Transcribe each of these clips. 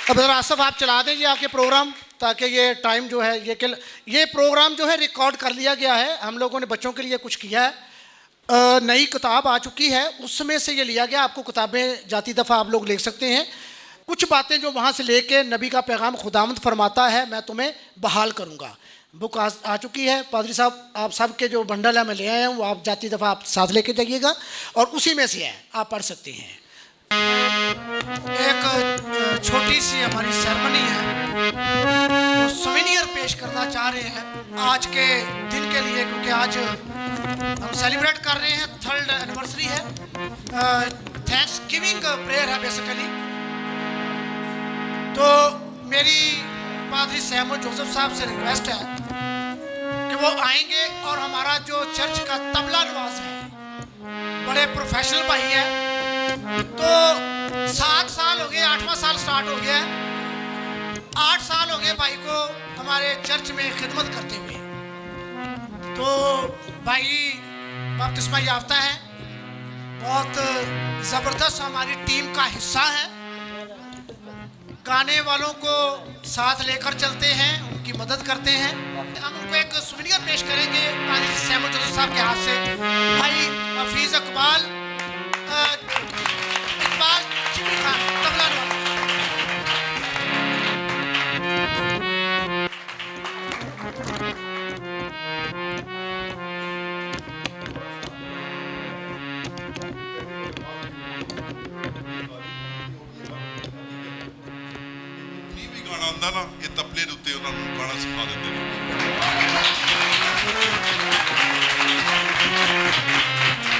अब ज़रा आसफ आप चला दें जी आके प्रोग्राम, ताकि ये टाइम जो है ये प्रोग्राम जो है रिकॉर्ड कर लिया गया है। हम लोगों ने बच्चों के लिए कुछ किया है, नई किताब आ चुकी है, उसमें से ये लिया गया। आपको किताबें जाती दफ़ा आप लोग ले सकते हैं। कुछ बातें जो वहाँ से लेके नबी का पैगाम खुदावंद फरमाता है, मैं तुम्हें बहाल करूँगा। बुक आ चुकी है। पादरी साहब आप सब के जो बंडल है मैं ले आए हैं, वो आप जाती दफ़ा आप साथ लेके जाइएगा और उसी में से है, आप पढ़ सकते हैं। एक छोटी सी हमारी सेरेमनी है, वो सोवेनियर पेश करना चाह रहे हैं आज के दिन के लिए, क्योंकि आज हम सेलिब्रेट कर रहे हैं, 3rd एनिवर्सरी है। थैंक्स गिविंग प्रेयर है बेसिकली। तो मेरी पादरी सैमुअल जोसेफ साहब से रिक्वेस्ट है कि वो आएंगे और हमारा जो चर्च का तबला नवाज है, बड़े प्रोफेशनल भाई है, तो 7 साल हो गए, 8वां साल स्टार्ट हो गया है, 8 साल हो गए भाई को हमारे चर्च में खिदमत करते हुए। तो भाई बपतिस्मा याफ्ता है, बहुत ज़बरदस्त हमारी टीम का हिस्सा है, गाने वालों को साथ लेकर चलते हैं, उनकी मदद करते हैं। हम उनको एक सुवेनियर पेश करेंगे पादरी सैमुअल जोसेफ साहब के हाथ से। भाई हफीज़ इकबाल चिमनी खान तबला नवाज। गाना आंदा ना, ये तबले दे उत्ते उन्होंने गाना सिखा देते हैं।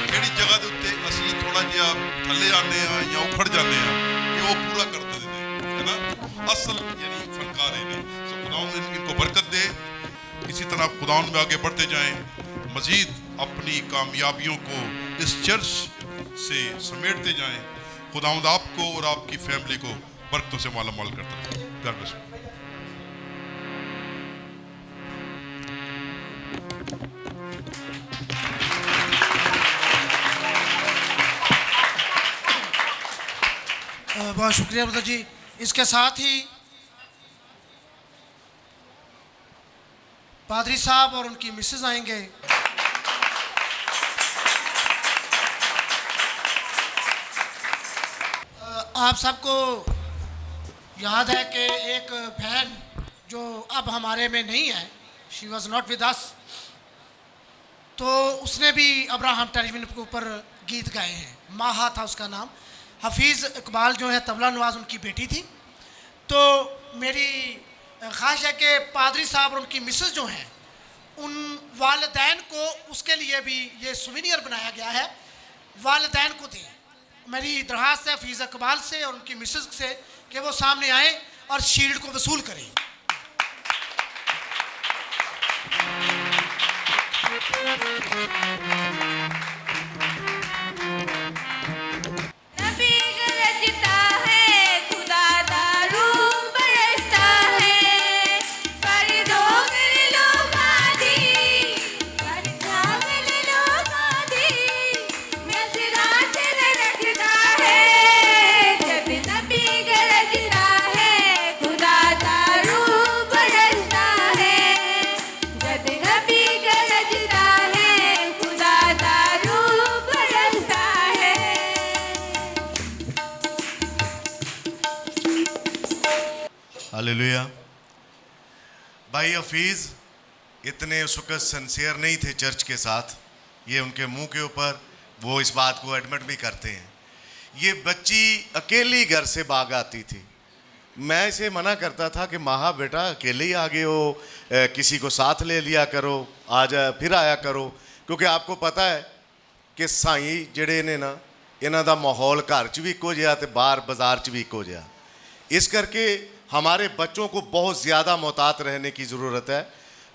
ਜਿਹੜੀ ਜਗ੍ਹਾ ਦੇ ਉੱਤੇ ਅਸੀਂ ਥੋੜਾ ਜਿਹਾ ਥੱਲੇ ਆਨੇ ਆ ਜਾਂ ਉਖੜ ਜਾਂਦੇ ਆ, ये वो पूरा कर देते हैं, है ना। असल यानी फनकार है, सो खुदावंद इनको बरकत दे। इसी तरह खुदावंद में आगे बढ़ते जाएं, मजीद अपनी कामयाबियों को इस चर्च से समेटते जाएं। खुदावंद आपको और आपकी फैमिली को बरकतों से मालामाल करता है। God bless. बहुत शुक्रिया ब्रदर जी। इसके साथ ही पादरी साहब और उनकी मिसेज आएंगे। आप सबको याद है कि एक बहन जो अब हमारे में नहीं है, she was not with us, तो उसने भी अब्राहम टेलीविजन के ऊपर गीत गाए हैं। माहा था उसका नाम। हफीज़ इकबाल जो है तबला नवाज उनकी बेटी थी। तो मेरी ख्वाहिश है कि पादरी साहब और उनकी मिसेस जो हैं, उन वालिदैन को उसके लिए भी ये सुवेनियर बनाया गया है, वालिदैन को दें। मेरी दरख्वास्त है हफीज़ इकबाल से और उनकी मिसेस से कि वो सामने आए और शील्ड को वसूल करें। हालेलुया। भाई हफीज़ इतने उस वक़्त सिंसियर नहीं थे चर्च के साथ, ये उनके मुंह के ऊपर वो इस बात को एडमिट भी करते हैं। ये बच्ची अकेली घर से भाग आती थी। मैं इसे मना करता था कि माहा बेटा अकेले ही आगे हो, किसी को साथ ले लिया करो, आ जा फिर आया करो, क्योंकि आपको पता है कि साई जड़े ने ना, इन्हां दा माहौल घर च भी इक्को जिहा ते बाहर बाजार च भी इक्को जिहा। इस करके हमारे बच्चों को बहुत ज़्यादा मोहतात रहने की ज़रूरत है,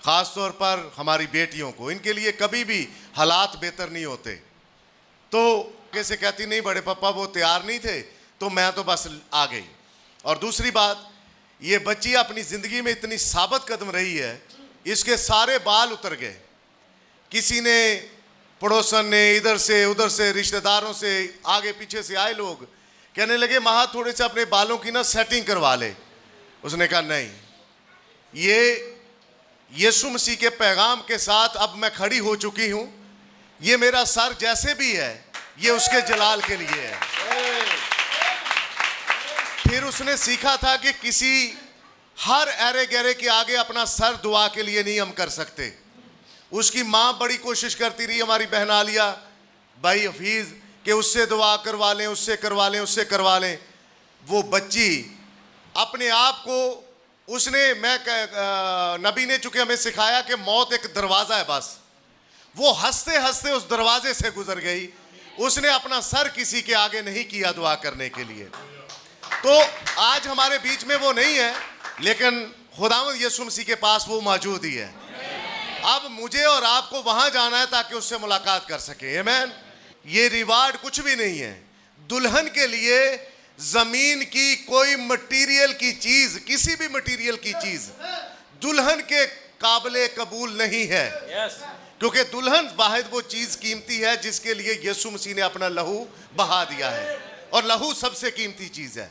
ख़ास तौर पर हमारी बेटियों को। इनके लिए कभी भी हालात बेहतर नहीं होते। तो कैसे कहती नहीं बड़े पापा वो तैयार नहीं थे, तो मैं तो बस आ गई। और दूसरी बात, ये बच्ची अपनी ज़िंदगी में इतनी साबित कदम रही है, इसके सारे बाल उतर गए। किसी ने, पड़ोसन ने, इधर से उधर से, रिश्तेदारों से, आगे पीछे से आए लोग कहने लगे महा थोड़े से अपने बालों की ना सेटिंग करवा ले। उसने कहा नहीं, ये यीशु मसीह के पैगाम के साथ अब मैं खड़ी हो चुकी हूं। ये मेरा सर जैसे भी है ये उसके जलाल के लिए है। फिर उसने सीखा था कि किसी हर ऐरे गहरे के आगे अपना सर दुआ के लिए नहीं हम कर सकते। उसकी माँ बड़ी कोशिश करती रही, हमारी बहन आलिया, भाई हफीज़, कि उससे दुआ करवा लें, उससे करवा लें, उससे करवा लें। वो बच्ची अपने आप को उसने, नबी ने चूंकि हमें सिखाया कि मौत एक दरवाज़ा है, बस वो हंसते हंसते उस दरवाजे से गुजर गई। उसने अपना सर किसी के आगे नहीं किया दुआ करने के लिए। तो आज हमारे बीच में वो नहीं है, लेकिन खुदावंद यीशु मसीह के पास वो मौजूद ही है। अब मुझे और आपको वहां जाना है ताकि उससे मुलाकात कर सके। आमीन। ये रिवार्ड कुछ भी नहीं है। दुल्हन के लिए जमीन की कोई मटेरियल की चीज, किसी भी मटेरियल की चीज दुल्हन के काबिले कबूल नहीं है। क्योंकि दुल्हन वाहिद वो चीज कीमती है जिसके लिए यीशु मसीह ने अपना लहू बहा दिया है, और लहू सबसे कीमती चीज है।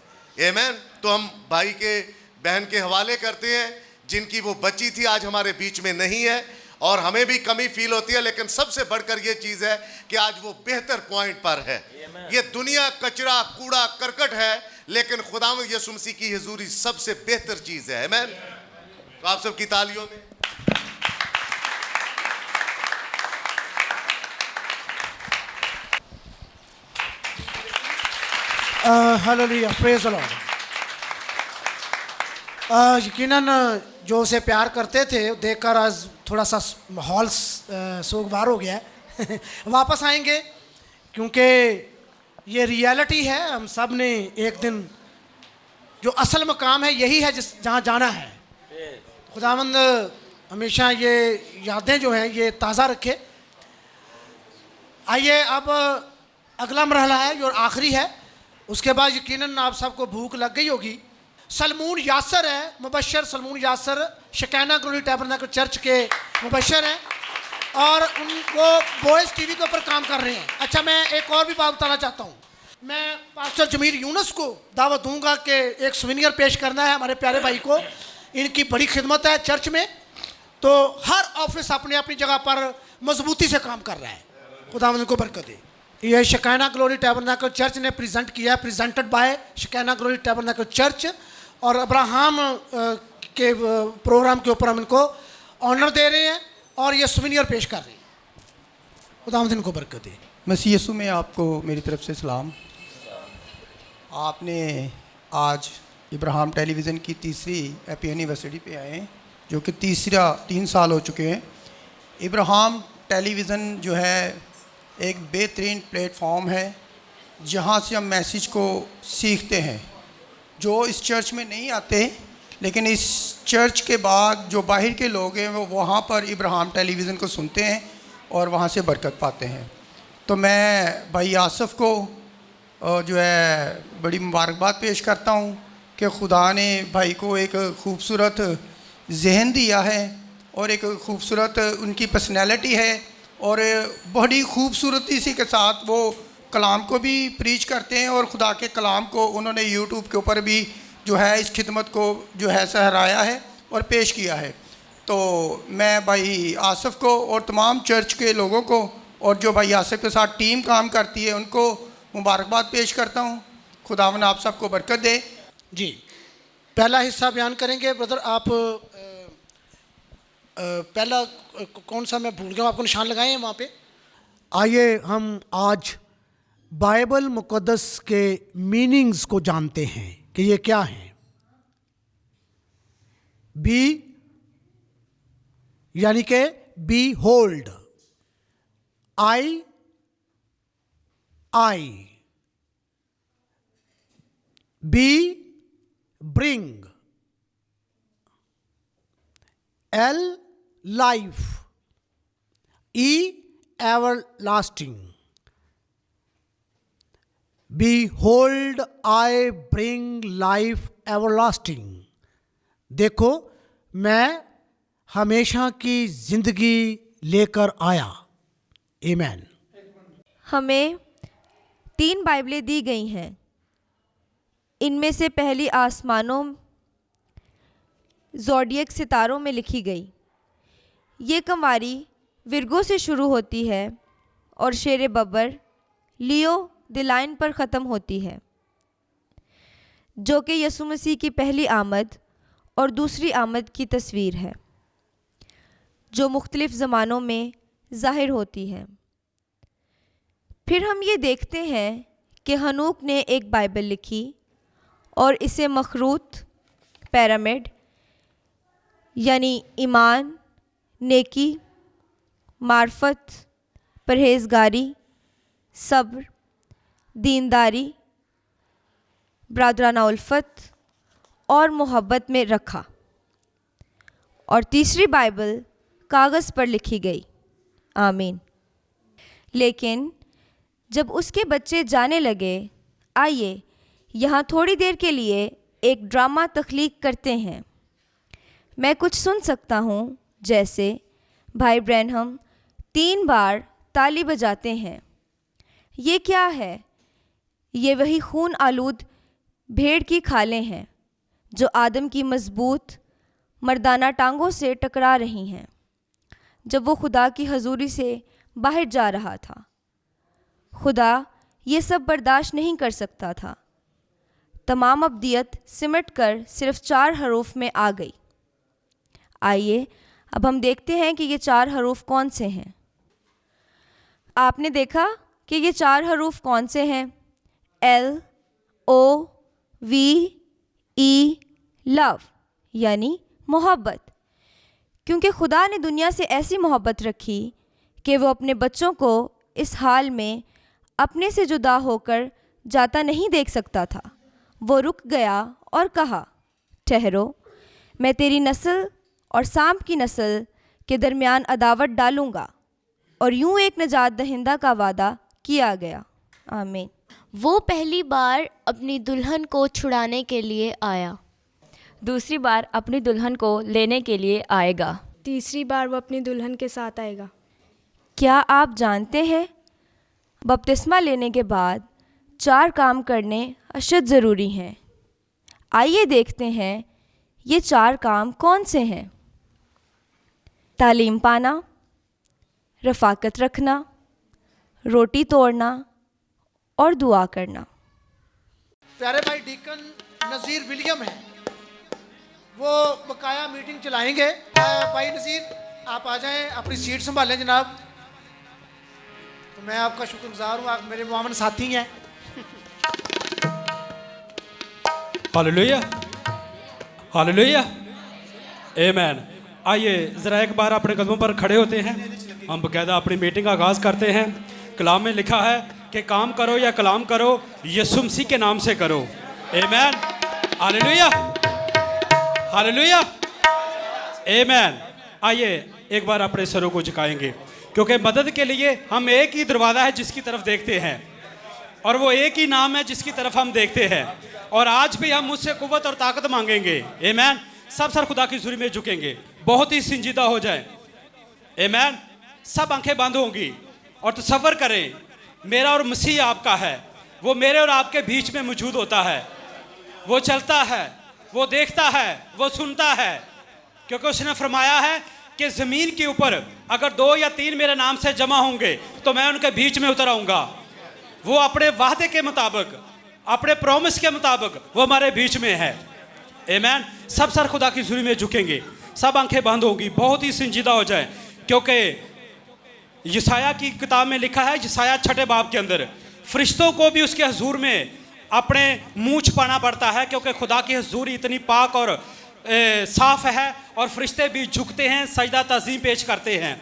आमीन। तो हम भाई के बहन के हवाले करते हैं जिनकी वो बच्ची थी, आज हमारे बीच में नहीं है, और हमें भी कमी फील होती है, लेकिन सबसे बढ़कर ये चीज़ है कि आज वो बेहतर पॉइंट पर है। ये दुनिया कचरा कूड़ा करकट है, लेकिन खुदावंद यीशु मसीह की हुजूरी सबसे बेहतर चीज़ है। आमीन। तो आप सबकी तालियों में हालेलुया, प्रेज द लॉर्ड। यकीनन जो उसे प्यार करते थे देखकर आज थोड़ा सा माहौल सोगवार हो गया है। वापस आएंगे क्योंकि ये रियलिटी है। हम सब ने एक दिन, जो असल मकाम है यही है जहाँ जाना है। खुदावंद हमेशा ये यादें जो हैं ये ताज़ा रखे। आइए, अब अगला मरहला है और आखिरी है। उसके बाद यकीनन आप सबको भूख लग गई होगी। सलमून यासर है, मुबशर Salmoon Yasir Shekinah Glory Tabernacle Church के मुबशर हैं, और उनको बॉयज़ टीवी के ऊपर काम कर रहे हैं। अच्छा, मैं एक और भी बात बताना चाहता हूँ। मैं पास्टर जमीर यूनुस को दावत दूंगा कि एक सुवेनियर पेश करना है हमारे प्यारे भाई को। इनकी बड़ी खिदमत है चर्च में, तो हर ऑफिस अपनी अपनी जगह पर मजबूती से काम कर रहा है। खुदावंद को बरकत दे। ये शकाना ग्लोरी टैबरनेकल चर्च ने प्रेजेंट किया है, presented by Shekinah Glory Tabernacle Church, और अब्राहम के प्रोग्राम के ऊपर हम इनको ऑनर दे रहे हैं और ये सुवेनियर पेश कर रहे हैं। खुदावंद इनको बरकत दे। मसीह यीशु में आपको मेरी तरफ से सलाम। आपने आज इब्राहिम टेलीविज़न की तीसरी हैप्पी एनिवर्सरी पे आए हैं, जो कि 3 साल हो चुके हैं। इब्राहिम टेलीविज़न जो है एक बेहतरीन प्लेटफॉर्म है जहाँ से हम मैसेज को सीखते हैं। जो इस चर्च में नहीं आते, लेकिन इस चर्च के बाद जो बाहर के लोग हैं वो वहाँ पर इब्राहिम टेलीविज़न को सुनते हैं और वहाँ से बरकत पाते हैं। तो मैं भाई आसफ़ को जो है बड़ी मुबारकबाद पेश करता हूँ कि खुदा ने भाई को एक ख़ूबसूरत जहन दिया है और एक ख़ूबसूरत उनकी पर्सनैलिटी है, और बड़ी ख़ूबसूरती सी के साथ वो कलाम को भी प्रीच करते हैं, और खुदा के कलाम को उन्होंने यूट्यूब के ऊपर भी जो है इस खिदमत को जो है सहराया है और पेश किया है। तो मैं भाई आसफ़ को और तमाम चर्च के लोगों को, और जो भाई आसफ़ के साथ टीम काम करती है, उनको मुबारकबाद पेश करता हूँ। खुदावंद आप सबको बरकत दे। जी, पहला हिस्सा बयान करेंगे ब्रदर। आप पहला कौन सा, मैं भूल गया, आपको निशान लगाए हैं वहाँ पे। आइए हम आज बाइबल मुक़द्दस के मीनिंग्स को जानते हैं कि ये क्या हैं। बी यानी कि behold, I B bring, L life, E everlasting. Behold, I bring life everlasting. देखो, मैं हमेशा की जिंदगी लेकर आया। आमेन। हमें 3 बाइबलें दी गई हैं, इनमें से पहली आसमानों ज़ोडिएक सितारों में लिखी गई। ये कमारी विर्गो से शुरू होती है और शेर बब्बर लियो द लाइन पर ख़त्म होती है, जो कि यसु मसीह की पहली आमद और दूसरी आमद की तस्वीर है, जो मुख्तलिफ़ ज़मानों में ज़ाहिर होती है। फिर हम ये देखते हैं कि हनूक ने एक बाइबल लिखी और इसे मखरूत, पिरामिड यानी ईमान, नेकी, मार्फत, परहेज़गारी, सब्र, दीनदारी, ब्रादराना उल्फत और मोहब्बत में रखा। और तीसरी बाइबल कागज़ पर लिखी गई। आमीन। लेकिन जब उसके बच्चे जाने लगे, आइए यहाँ थोड़ी देर के लिए एक ड्रामा तख्लीक करते हैं। मैं कुछ सुन सकता हूँ, जैसे भाई ब्रैनहम 3 बार ताली बजाते हैं। ये क्या है? ये वही खून आलूद भेड़ की खालें हैं जो आदम की मजबूत मर्दाना टांगों से टकरा रही हैं जब वो खुदा की हजूरी से बाहर जा रहा था। खुदा ये सब बर्दाश्त नहीं कर सकता था। तमाम अब्दियत सिमट कर सिर्फ 4 हरूफ में आ गई। आइए अब हम देखते हैं कि ये 4 हरूफ कौन से हैं। आपने देखा कि ये 4 हरूफ कौन से हैं? L O V E love यानी मोहब्बत। क्योंकि खुदा ने दुनिया से ऐसी मोहब्बत रखी कि वो अपने बच्चों को इस हाल में अपने से जुदा होकर जाता नहीं देख सकता था। वो रुक गया और कहा, ठहरो, मैं तेरी नस्ल और सांप की नस्ल के दरमियान अदावत डालूँगा। और यूँ एक निजात दहिंदा का वादा किया गया। आमीन। वो पहली बार अपनी दुल्हन को छुड़ाने के लिए आया। दूसरी बार अपनी दुल्हन को लेने के लिए आएगा। तीसरी बार वो अपनी दुल्हन के साथ आएगा। क्या आप जानते हैं, बपतिस्मा लेने के बाद 4 काम करने अशद ज़रूरी हैं। आइए देखते हैं ये 4 काम कौन से हैं। तालीम पाना, रफ़ाकत रखना, रोटी तोड़ना और दुआ करना। प्यारे भाई डीकन नज़ीर विलियम हैं, वो बकाया मीटिंग चलाएंगे। भाई नज़ीर आप आ जाएं, अपनी सीट संभालें जनाब। तो मैं आपका शुक्रगुजार हूँ, आप मेरे मुआवन साथी हैं। हालेलुया, हालेलुया, आमीन। आइए ज़रा एक बार अपने कदमों पर खड़े होते हैं। हम बाकायदा अपनी मीटिंग का आगाज़ करते हैं। कलाम में लिखा है कि काम करो या कलाम करो, यीशु मसीह के नाम से करो। आमीन, हालेलुया, हालेलुया, आमीन। आइए एक बार अपने सरों को झुकाएंगे, क्योंकि मदद के लिए हम एक ही दरवाज़ा है जिसकी तरफ देखते हैं, और वो एक ही नाम है जिसकी तरफ हम देखते हैं। और आज भी हम मुझसे कुव्वत और ताकत मांगेंगे। आमीन। सब सर खुदा की हुज़ूरी में झुकेंगे, बहुत ही संजीदा हो जाए। आमीन। सब आंखें बंद होंगी और तसव्वुर करें, मेरा और मसीह आपका है। वो मेरे और आपके बीच में मौजूद होता है। वो चलता है, वो देखता है, वो सुनता है, क्योंकि उसने फरमाया है कि ज़मीन के ऊपर अगर 2 या 3 मेरे नाम से जमा होंगे तो मैं उनके बीच में उतर आऊँगा। वो अपने वादे के मुताबिक, अपने प्रॉमिस के मुताबिक वो हमारे बीच में है। आमीन। सब सर खुदा की हुज़ूरी में झुकेंगे, सब आंखें बंद होंगी, बहुत ही संजीदा हो जाए, क्योंकि यशाया की किताब में लिखा है, यशाया 6 बाब के अंदर, फरिश्तों को भी उसके हुज़ूर में अपने मुँह छुपाना पड़ता है, क्योंकि खुदा की हुज़ूरी इतनी पाक और साफ़ है, और फरिश्ते भी झुकते हैं, सजदा तज़ीम पेश करते हैं।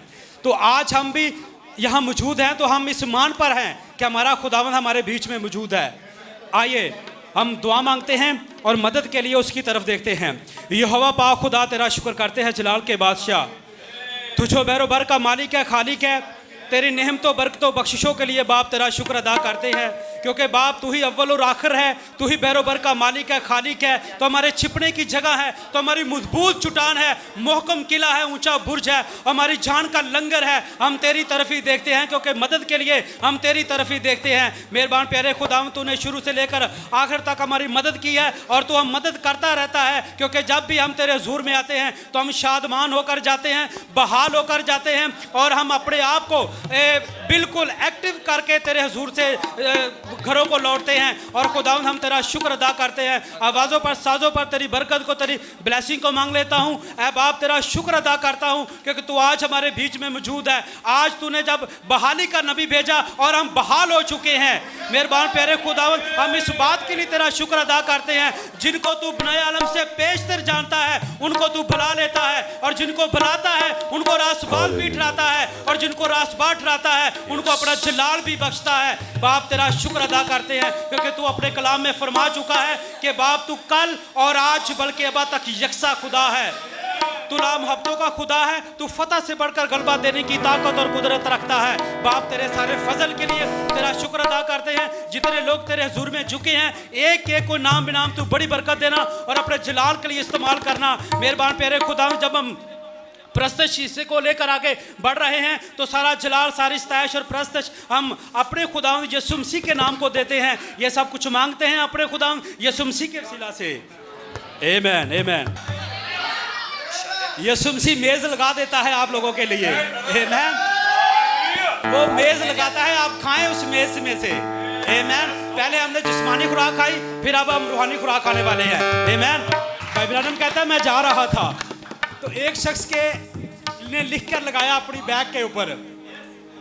तो आज हम भी यहाँ मौजूद हैं, तो हम इस मान पर हैं कि हमारा खुदावंद हमारे बीच में मौजूद है। आइए हम दुआ मांगते हैं और मदद के लिए उसकी तरफ देखते हैं। यहोवा पाक खुदा तेरा शुक्र करते हैं, जलाल के बादशाह, तुझो बैरो बर का मालिक है, खालिक है, तेरी नेमतों बरकतों बख्शिशों के लिए बाप तेरा शुक्र अदा करते हैं, क्योंकि बाप तू ही अव्वल और आखिर है, तू ही बैरोबर का मालिक है, खालिक है। तो हमारे छिपने की जगह है, तो हमारी मजबूत चट्टान है, मोहकम किला है, ऊंचा बुर्ज है, हमारी जान का लंगर है। हम तेरी तरफ ही देखते हैं, क्योंकि मदद के लिए हम तेरी तरफ ही देखते हैं। मेहरबान प्यारे खुदावंद, तूने शुरू से लेकर आखिर तक हमारी मदद की है और तू हम मदद करता रहता है, क्योंकि जब भी हम तेरे हुजूर में आते हैं तो हम शादमान होकर जाते हैं, बहाल होकर जाते हैं और हम अपने आप को बिल्कुल एक्टिव करके तेरे हुजूर से घरों को लौटते हैं। और खुदावंद हम तेरा शुक्र अदा करते हैं। आवाज़ों पर, साजों पर तेरी बरकत को, तेरी ब्लेसिंग को मांग लेता हूँ। ऐ बाप तेरा शुक्र अदा करता हूँ क्योंकि तू आज हमारे बीच में मौजूद है। आज तूने जब बहाली का नबी भेजा और हम बहाल हो चुके हैं। मेहरबान प्यारे खुदावंद, हम इस बात के लिए तेरा शुक्र अदा करते हैं, जिनको तू बनाए आलम से पेशतर जानता है उनको तू बुला लेता है, और जिनको बुलाता है उनको रासबाल भी ठहराता है, और जिनको रासबाल ठहराता है उनको अपना जलाल भी बख्शता है। बाप तेरा शुक्र अदा करते हैं क्योंकि तू अपने कलाम में फरमा चुका है कि बाप तू कल और आज बल्कि अब तक यकसा खुदा है, तू लामहब्बतों का खुदा है, तू फतह से बढ़कर गलबा देने की ताकत और कुदरत रखता है। बाप तेरे सारे फजल के लिए तेरा शुक्र अदा करते हैं। जितने लोग तेरे हुजूर में झुके हैं, एक एक को नाम बिनाम तू बड़ी बरकत देना और अपने जलाल के लिए इस्तेमाल करना। मेहरबान प्यारे खुदा, जब हम प्रस्तश हिस्से को लेकर आगे बढ़ रहे हैं तो सारा जलाल, सारी स्तैश और प्रस्तश हम अपने खुदावंद यीशु मसीह के नाम को देते हैं। ये सब कुछ मांगते हैं अपने खुदावंद यीशु मसीह के वसीला से। आमीन, आमीन। यीशु मसीह मेज लगा देता है आप लोगों के लिए। आमीन। वो मेज लगाता है, आप खाएं उस मेज में से। आमीन। पहले हमने जिस्मानी खुराक खाई, फिर अब हम रूहानी खुराक खाने वाले हैं। आमीन। भाई ब्रैनम कहता है मैं जा रहा था तो एक शख्स के ने लिख कर लगाया अपनी बैग के ऊपर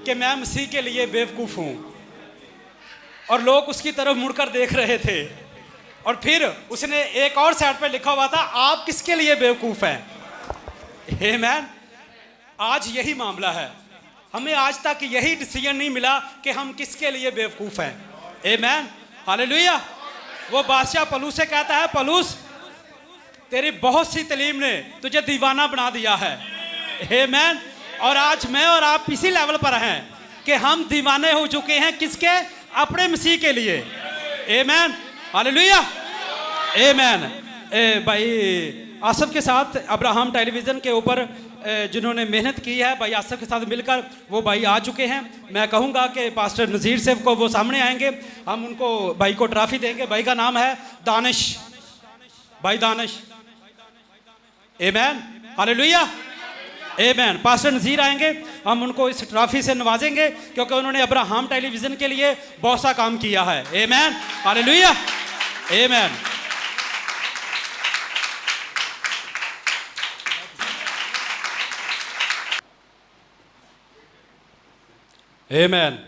कि मैं मसीह के लिए बेवकूफ़ हूँ, और लोग उसकी तरफ मुड़कर देख रहे थे। और फिर उसने एक और साइड पे लिखा हुआ था आप किसके लिए बेवकूफ़ हैं। आमीन। आज यही मामला है, हमें आज तक यही डिसीजन नहीं मिला कि हम किसके लिए बेवकूफ़ हैं। आमीन, हालेलुया। वो बादशाह पलूस से कहता है, पलूस तेरी बहुत सी तलीम ने तुझे दीवाना बना दिया है। आमीन। और आज मैं और आप इसी लेवल पर हैं कि हम दीवाने हो चुके हैं किसके? अपने मसीह के लिए। आमीन, हालेलुया, आमीन। भाई आसफ के साथ अब्राहम टेलीविज़न के ऊपर जिन्होंने मेहनत की है, भाई आसफ के साथ मिलकर वो भाई आ चुके हैं। मैं कहूँगा कि पास्टर नज़ीर सेफ को वो सामने आएंगे, हम उनको भाई को ट्रॉफी देंगे। भाई का नाम है दानिश, भाई दानिश। आमीन, हालेलुया, आमीन। पास्टर नज़ीर आएंगे, हम उनको इस ट्रॉफी से नवाजेंगे क्योंकि उन्होंने अब्राहम टेलीविज़न के लिए बहुत सा काम किया है। आमीन, हालेलुया, आमीन। आमीन,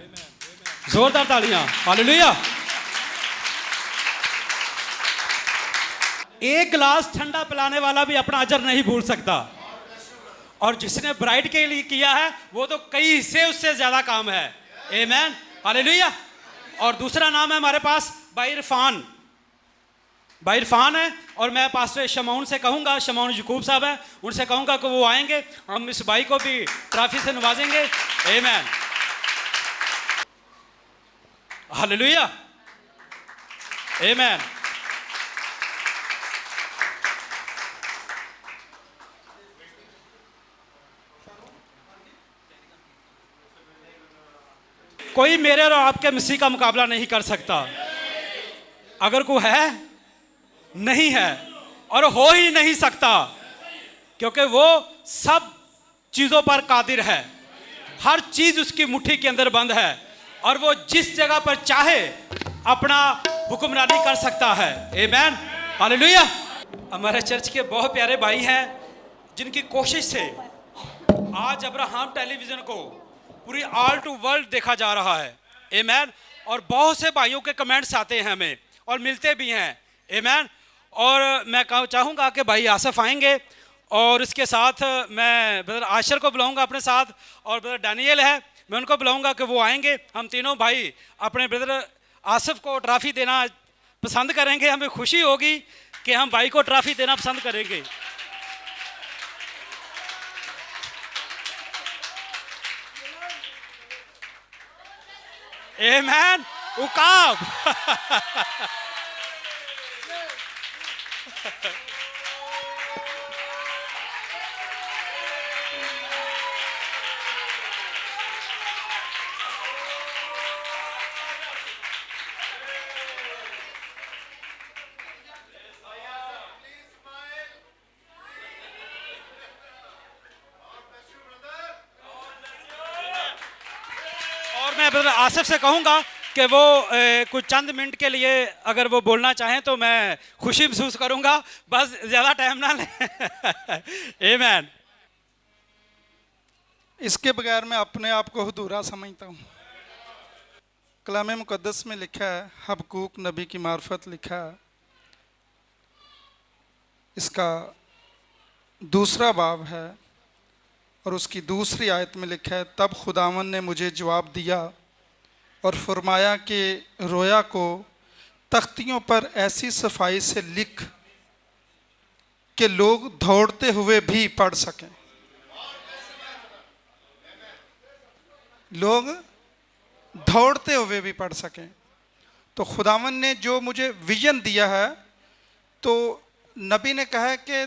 जोरदार तालियां, हालेलुया। एक गिलास ठंडा पिलाने वाला भी अपना अजर नहीं भूल सकता, और जिसने ब्राइड के लिए किया है वो तो कई हिस्से उससे ज़्यादा काम है। आमीन, हालेलुया। और दूसरा नाम है हमारे पास भाई इरफान, भाई इरफान है। और मैं पास्टर शमौन से कहूँगा, शमौन यकूब साहब हैं, उनसे कहूँगा कि वो आएंगे, हम इस भाई को भी ट्रॉफी से नवाजेंगे। आमीन, हालेलुया, आमीन। कोई मेरे और आपके मसीह का मुकाबला नहीं कर सकता। अगर कोई है, नहीं है और हो ही नहीं सकता, क्योंकि वो सब चीज़ों पर कादिर है। हर चीज़ उसकी मुट्ठी के अंदर बंद है और वो जिस जगह पर चाहे अपना हुक्मरानी कर सकता है। आमीन, हालेलुया। हमारे चर्च के बहुत प्यारे भाई हैं जिनकी कोशिश से आज अब्राहम टेलीविज़न को पूरी ऑल टू वर्ल्ड देखा जा रहा है। आमीन। और बहुत से भाइयों के कमेंट्स आते हैं हमें और मिलते भी हैं। आमीन। और मैं चाहूँगा कि भाई आसफ आएंगे और इसके साथ मैं ब्रदर आशर को बुलाऊंगा अपने साथ, और ब्रदर डैनियल है, मैं उनको बुलाऊंगा कि वो आएंगे। हम तीनों भाई अपने ब्रदर आसफ को ट्रॉफ़ी देना पसंद करेंगे। हमें खुशी होगी कि हम भाई को ट्रॉफ़ी देना पसंद करेंगे। आमेन। उकाब और मैं ब्रदर आसिफ से कहूंगा कि वो कुछ चंद मिनट के लिए अगर वो बोलना चाहें तो मैं खुशी महसूस करूंगा, बस ज़्यादा टाइम ना लें। आमेन। इसके बगैर मैं अपने आप को अधूरा समझता हूँ। कलाम मुकद्दस में लिखा है, हबकूक नबी की मार्फत लिखा है, इसका 2 बाब है और उसकी 2 आयत में लिखा है, तब खुदावन ने मुझे जवाब दिया और फरमाया कि रोया को तख्तियों पर ऐसी सफाई से लिख कि लोग दौड़ते हुए भी पढ़ सकें। लोग दौड़ते हुए भी पढ़ सकें। तो खुदावन ने जो मुझे विजन दिया है, तो नबी ने कहा है कि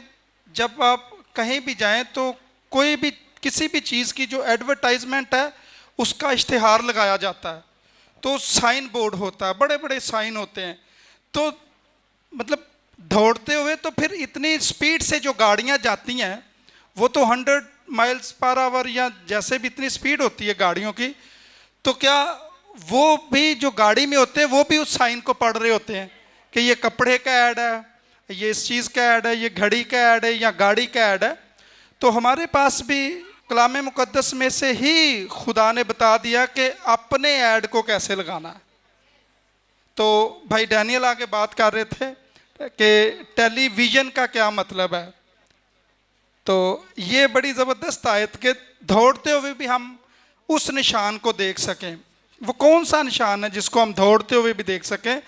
जब आप कहीं भी जाएं तो कोई भी किसी भी चीज़ की जो एडवर्टाइजमेंट है उसका इश्तिहार लगाया जाता है, तो साइन बोर्ड होता है, बड़े बड़े साइन होते हैं। तो मतलब दौड़ते हुए, तो फिर इतनी स्पीड से जो गाड़ियां जाती हैं वो तो 100 माइल्स पर आवर या जैसे भी इतनी स्पीड होती है गाड़ियों की, तो क्या वो भी जो गाड़ी में होते हैं वो भी उस साइन को पढ़ रहे होते हैं कि ये कपड़े का ऐड है, ये इस चीज़ का ऐड है, ये घड़ी का ऐड है या गाड़ी का ऐड है। तो हमारे पास भी कलाम मुकद्दस में से ही खुदा ने बता दिया कि अपने ऐड को कैसे लगाना है। तो भाई डैनियल आगे बात कर रहे थे कि टेलीविज़न का क्या मतलब है, तो ये बड़ी ज़बरदस्त आयत के दौड़ते हुए भी हम उस निशान को देख सकें। वो कौन सा निशान है जिसको हम दौड़ते हुए भी देख सकें?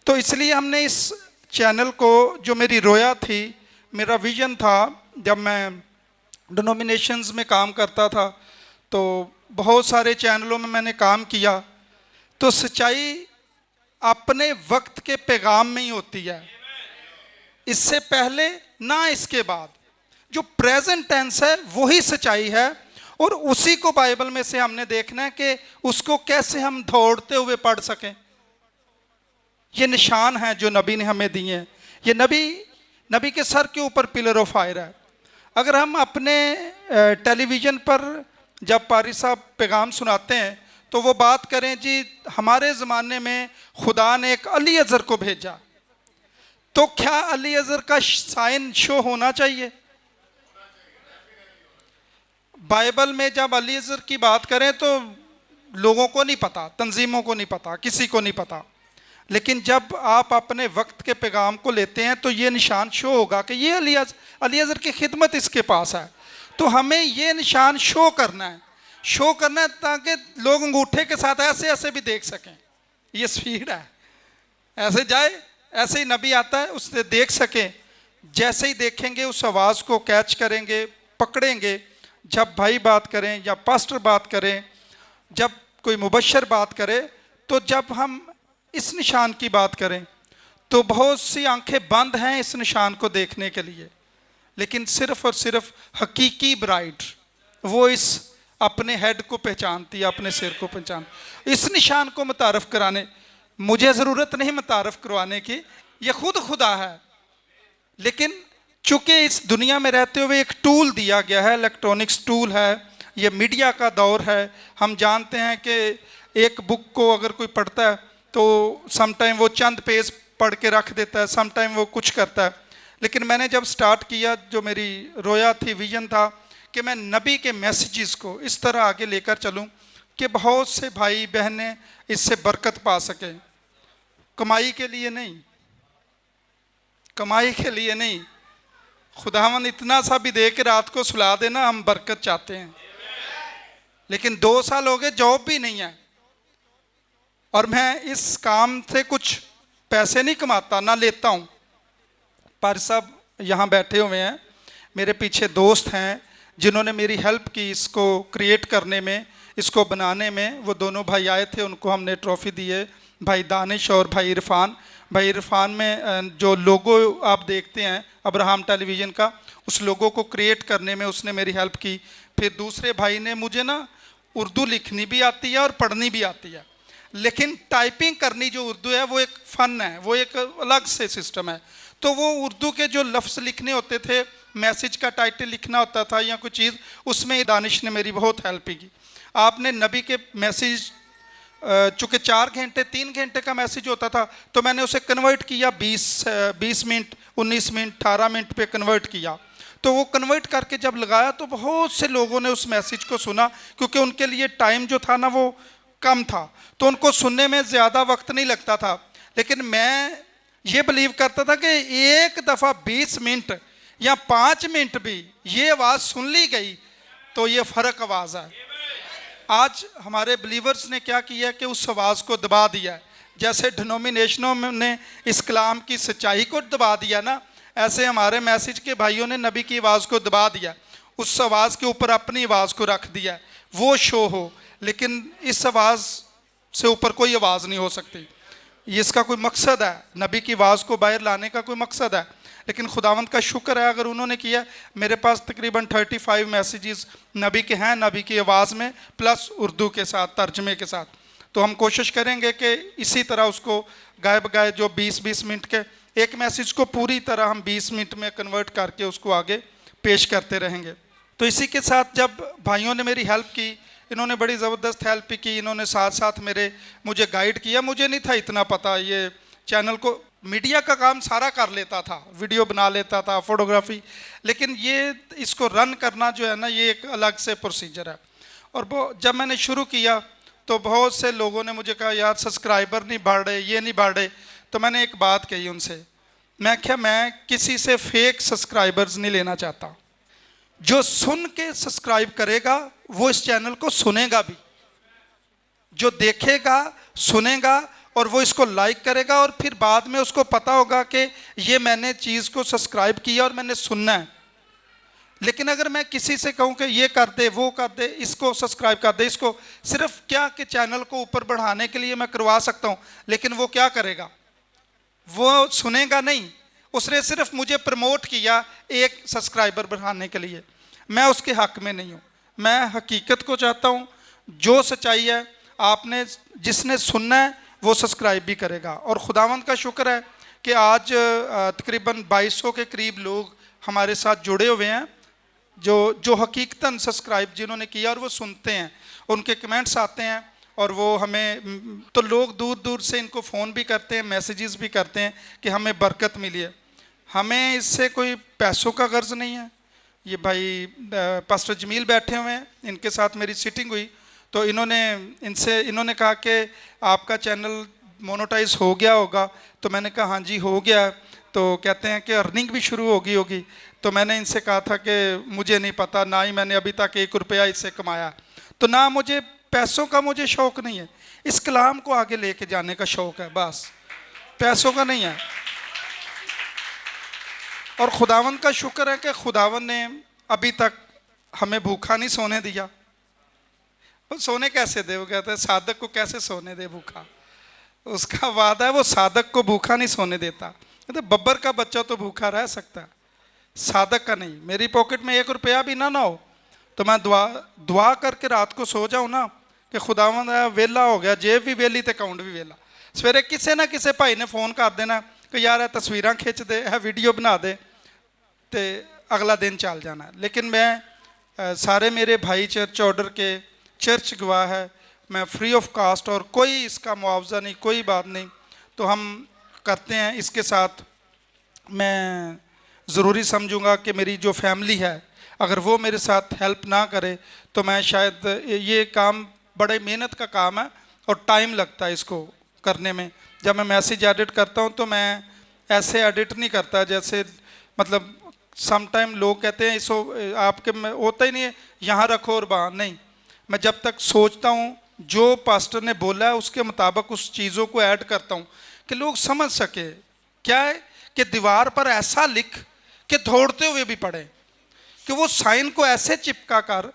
तो इसलिए हमने इस चैनल को, जो मेरी रोया थी, मेरा विज़न था, जब मैं डिनोमिनेशंस में काम करता था तो बहुत सारे चैनलों में मैंने काम किया, तो सच्चाई अपने वक्त के पैगाम में ही होती है, इससे पहले ना इसके बाद। जो प्रेजेंट टेंस है वही सच्चाई है, और उसी को बाइबल में से हमने देखना है कि उसको कैसे हम दौड़ते हुए पढ़ सकें। ये निशान है जो नबी ने हमें दिए हैं। ये नबी के सर के ऊपर पिलर ऑफ फायर है। अगर हम अपने टेलीविज़न पर जब पारी साहब पैगाम सुनाते हैं तो वो बात करें, जी हमारे ज़माने में खुदा ने एक अली अज़हर को भेजा, तो क्या अली अज़हर का साइन शो होना चाहिए? बाइबल में जब अली अज़हर की बात करें तो लोगों को नहीं पता, तंजीमों को नहीं पता, किसी को नहीं पता। लेकिन जब आप अपने वक्त के पैगाम को लेते हैं तो ये निशान शो होगा कि ये अली अज़हर की खिदमत इसके पास है। तो हमें ये निशान शो करना है ताकि लोग अंगूठे के साथ ऐसे ऐसे भी देख सकें। ये स्पीड है, ऐसे जाए, ऐसे ही नबी आता है, उससे देख सकें। जैसे ही देखेंगे उस आवाज़ को कैच करेंगे, पकड़ेंगे। जब भाई बात करें या पास्टर बात करें, जब कोई मुबशर बात करे, तो जब हम इस निशान की बात करें तो बहुत सी आंखें बंद हैं इस निशान को देखने के लिए, लेकिन सिर्फ और सिर्फ हकीकी ब्राइड वो इस अपने हेड को पहचानती है, अपने सिर को पहचानती। इस निशान को मुतारफ़ कराने मुझे ज़रूरत नहीं मुतारफ़ करवाने की, ये खुद खुदा है। लेकिन चूँकि इस दुनिया में रहते हुए एक टूल दिया गया है, इलेक्ट्रॉनिक्स टूल है, ये मीडिया का दौर है। हम जानते हैं कि एक बुक को अगर कोई पढ़ता है तो समटाइम वो चंद पेज पढ़ के रख देता है, समटाइम वो कुछ करता है। लेकिन मैंने जब स्टार्ट किया, जो मेरी रोया थी, विजन था कि मैं नबी के मैसेजेस को इस तरह आगे लेकर चलूं कि बहुत से भाई बहनें इससे बरकत पा सकें। कमाई के लिए नहीं, कमाई के लिए नहीं, खुदावन इतना सा भी दे के रात को सुला देना, हम बरकत चाहते हैं। लेकिन 2 साल हो गए, जॉब भी नहीं है, और मैं इस काम से कुछ पैसे नहीं कमाता, ना लेता हूँ। पर सब यहाँ बैठे हुए हैं, मेरे पीछे दोस्त हैं जिन्होंने मेरी हेल्प की इसको क्रिएट करने में, इसको बनाने में। वो दोनों भाई आए थे, उनको हमने ट्रॉफ़ी दी है, भाई दानिश और भाई इरफान। भाई इरफान में जो लोगो आप देखते हैं अब्राहम टेलीविज़न का, उस लोगो को क्रिएट करने में उसने मेरी हेल्प की। फिर दूसरे भाई ने, मुझे ना उर्दू लिखनी भी आती है और पढ़नी भी आती है, लेकिन टाइपिंग करनी जो उर्दू है वो एक फ़न है, वो एक अलग से सिस्टम है। तो वो उर्दू के जो लफ्ज़ लिखने होते थे, मैसेज का टाइटल लिखना होता था या कोई चीज़, उसमें दानिश ने मेरी बहुत हेल्प की। आपने नबी के मैसेज, चूँकि 4 घंटे 3 घंटे का मैसेज होता था, तो मैंने उसे कन्वर्ट किया 20 मिनट 19 मिनट 18 मिनट पे कन्वर्ट किया। तो वो कन्वर्ट करके जब लगाया तो बहुत से लोगों ने उस मैसेज को सुना, क्योंकि उनके लिए टाइम जो था ना वो कम था, तो उनको सुनने में ज़्यादा वक्त नहीं लगता था। लेकिन मैं ये बिलीव करता था कि एक दफ़ा 20 मिनट या 5 मिनट भी ये आवाज़ सुन ली गई तो ये फ़र्क आवाज़ है। आज हमारे बिलीवर्स ने क्या किया कि उस आवाज़ को दबा दिया है। जैसे डिनोमिनेशनों ने इस कलाम की सच्चाई को दबा दिया ना, ऐसे हमारे मैसेज के भाइयों ने नबी की आवाज़ को दबा दिया, उस आवाज़ के ऊपर अपनी आवाज़ को रख दिया। वो शो हो, लेकिन इस आवाज़ से ऊपर कोई आवाज़ नहीं हो सकती। ये इसका कोई मकसद है, नबी की आवाज़ को बाहर लाने का कोई मकसद है। लेकिन खुदावंद का शुक्र है अगर उन्होंने किया। मेरे पास तकरीबन 35 मैसेजेस नबी के हैं, नबी की आवाज़ में, प्लस उर्दू के साथ, तर्जमे के साथ। तो हम कोशिश करेंगे कि इसी तरह उसको गाए बगाए जो 20-20 मिनट के एक मैसेज को पूरी तरह हम 20 मिनट में कन्वर्ट करके उसको आगे पेश करते रहेंगे। तो इसी के साथ जब भाइयों ने मेरी हेल्प की, इन्होंने बड़ी ज़बरदस्त हेल्प की, इन्होंने साथ साथ मुझे गाइड किया। मुझे नहीं था इतना पता, ये चैनल को मीडिया का काम सारा कर लेता था, वीडियो बना लेता था, फोटोग्राफी, लेकिन ये इसको रन करना जो है ना, ये एक अलग से प्रोसीजर है। और जब मैंने शुरू किया तो बहुत से लोगों ने मुझे कहा यार सब्सक्राइबर नहीं बढ़ रहे, ये नहीं बढ़ रहे। तो मैंने एक बात कही उनसे, मैं क्या, मैं किसी से फेक सब्सक्राइबर्स नहीं लेना चाहता। जो सुन के सब्सक्राइब करेगा वो इस चैनल को सुनेगा भी, जो देखेगा सुनेगा और वो इसको लाइक करेगा, और फिर बाद में उसको पता होगा कि ये मैंने चीज़ को सब्सक्राइब किया और मैंने सुनना है। लेकिन अगर मैं किसी से कहूँ कि ये कर दे, वो कर दे, इसको सब्सक्राइब कर दे, इसको सिर्फ क्या कि चैनल को ऊपर बढ़ाने के लिए मैं करवा सकता हूँ, लेकिन वो क्या करेगा, वो सुनेगा नहीं। उसने सिर्फ मुझे प्रमोट किया एक सब्सक्राइबर बढ़ाने के लिए, मैं उसके हक़ में नहीं हूँ। मैं हकीकत को चाहता हूँ, जो सच्चाई है आपने जिसने सुनना है वो सब्सक्राइब भी करेगा। और खुदावंद का शुक्र है कि आज तकरीबन 2200 के करीब लोग हमारे साथ जुड़े हुए हैं, जो हकीकतन सब्सक्राइब जिन्होंने किया और वो सुनते हैं, उनके कमेंट्स आते हैं और वो हमें, तो लोग दूर दूर से इनको फ़ोन भी करते हैं, मैसेजेस भी करते हैं कि हमें बरकत मिली है। हमें इससे कोई पैसों का गर्ज नहीं है। ये भाई पास्टर जमील बैठे हुए हैं, इनके साथ मेरी सीटिंग हुई, तो इन्होंने कहा कि आपका चैनल मोनेटाइज हो गया होगा। तो मैंने कहा हाँ जी हो गया। तो कहते हैं कि अर्निंग भी शुरू होगी। तो मैंने इनसे कहा था कि मुझे नहीं पता, ना ही मैंने अभी तक 1 रुपया इससे कमाया, तो ना मुझे पैसों का मुझे शौक़ नहीं है, इस कलाम को आगे लेके जाने का शौक़ है, बस पैसों का नहीं है। और खुदावंद का शुक्र है कि खुदावंद ने अभी तक हमें भूखा नहीं सोने दिया। वो सोने कैसे दे, वो कहते हैं सादक को कैसे सोने दे भूखा, उसका वादा है वो सादक को भूखा नहीं सोने देता। कहते बब्बर का बच्चा तो भूखा रह सकता है, सादक का नहीं। मेरी पॉकेट में 1 रुपया भी ना हो तो मैं दुआ करके रात को सो जाऊँ ना कि खुदावंद वेला हो गया, जेब भी वेली तो अकाउंट भी वेला। सवेरे किसी ना किसी भाई ने फ़ोन कर देना कि यार ये तस्वीरां खिंच दे, है वीडियो बना दे, तो अगला दिन चल जाना। लेकिन मैं सारे मेरे भाई चर्च ऑर्डर के, चर्च गवाह है, मैं फ्री ऑफ कास्ट और कोई इसका मुआवजा नहीं, कोई बात नहीं, तो हम करते हैं। इसके साथ मैं ज़रूरी समझूंगा कि मेरी जो फैमिली है अगर वो मेरे साथ हेल्प ना करे तो मैं शायद, ये काम बड़े मेहनत का काम है और टाइम लगता है इसको करने में। जब मैं मैसेज एडिट करता हूँ तो मैं ऐसे एडिट नहीं करता जैसे, मतलब सम टाइम लोग कहते हैं इसको आपके में होता ही नहीं है, यहाँ रखो और वहाँ नहीं। मैं जब तक सोचता हूँ जो पास्टर ने बोला है उसके मुताबिक उस चीज़ों को ऐड करता हूँ कि लोग समझ सके। क्या है कि दीवार पर ऐसा लिख कि दौड़ते हुए भी पढ़े, कि वो साइन को ऐसे चिपका कर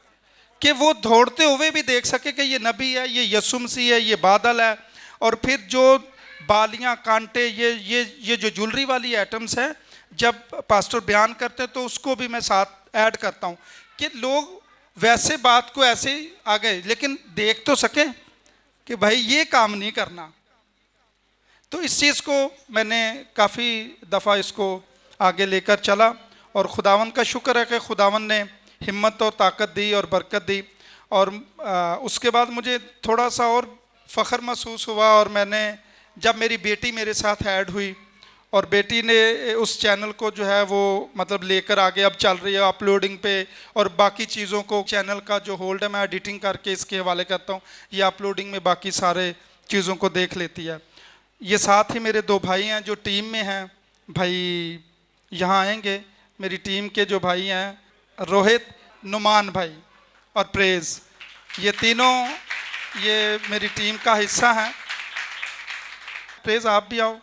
कि वो दौड़ते हुए भी देख सके कि ये नबी है, ये यीशु मसीह है, ये बादल है। और फिर जो बालियां, कांटे, ये जो ज्वेलरी वाली आइटम्स हैं, जब पास्टर बयान करते हैं तो उसको भी मैं साथ ऐड करता हूँ कि लोग वैसे बात को ऐसे ही आ गए, लेकिन देख तो सके कि भाई ये काम नहीं करना। तो इस चीज़ को मैंने काफ़ी दफ़ा इसको आगे लेकर चला और खुदावन का शुक्र है कि खुदावन ने हिम्मत और ताकत दी और बरकत दी। और उसके बाद मुझे थोड़ा सा और फ़ख्र महसूस हुआ, और मैंने जब मेरी बेटी मेरे साथ ऐड हुई और बेटी ने उस चैनल को जो है वो मतलब लेकर आगे अब चल रही है अपलोडिंग पे, और बाकी चीज़ों को चैनल का जो होल्ड है मैं एडिटिंग करके इसके हवाले करता हूँ, ये अपलोडिंग में बाकी सारे चीज़ों को देख लेती है। ये साथ ही मेरे 2 भाई हैं जो टीम में हैं, भाई यहाँ आएंगे, मेरी टीम के जो भाई हैं रोहित, नुमान भाई और प्रेज, ये तीनों ये मेरी टीम का हिस्सा हैं। प्रेज आप भी आओ।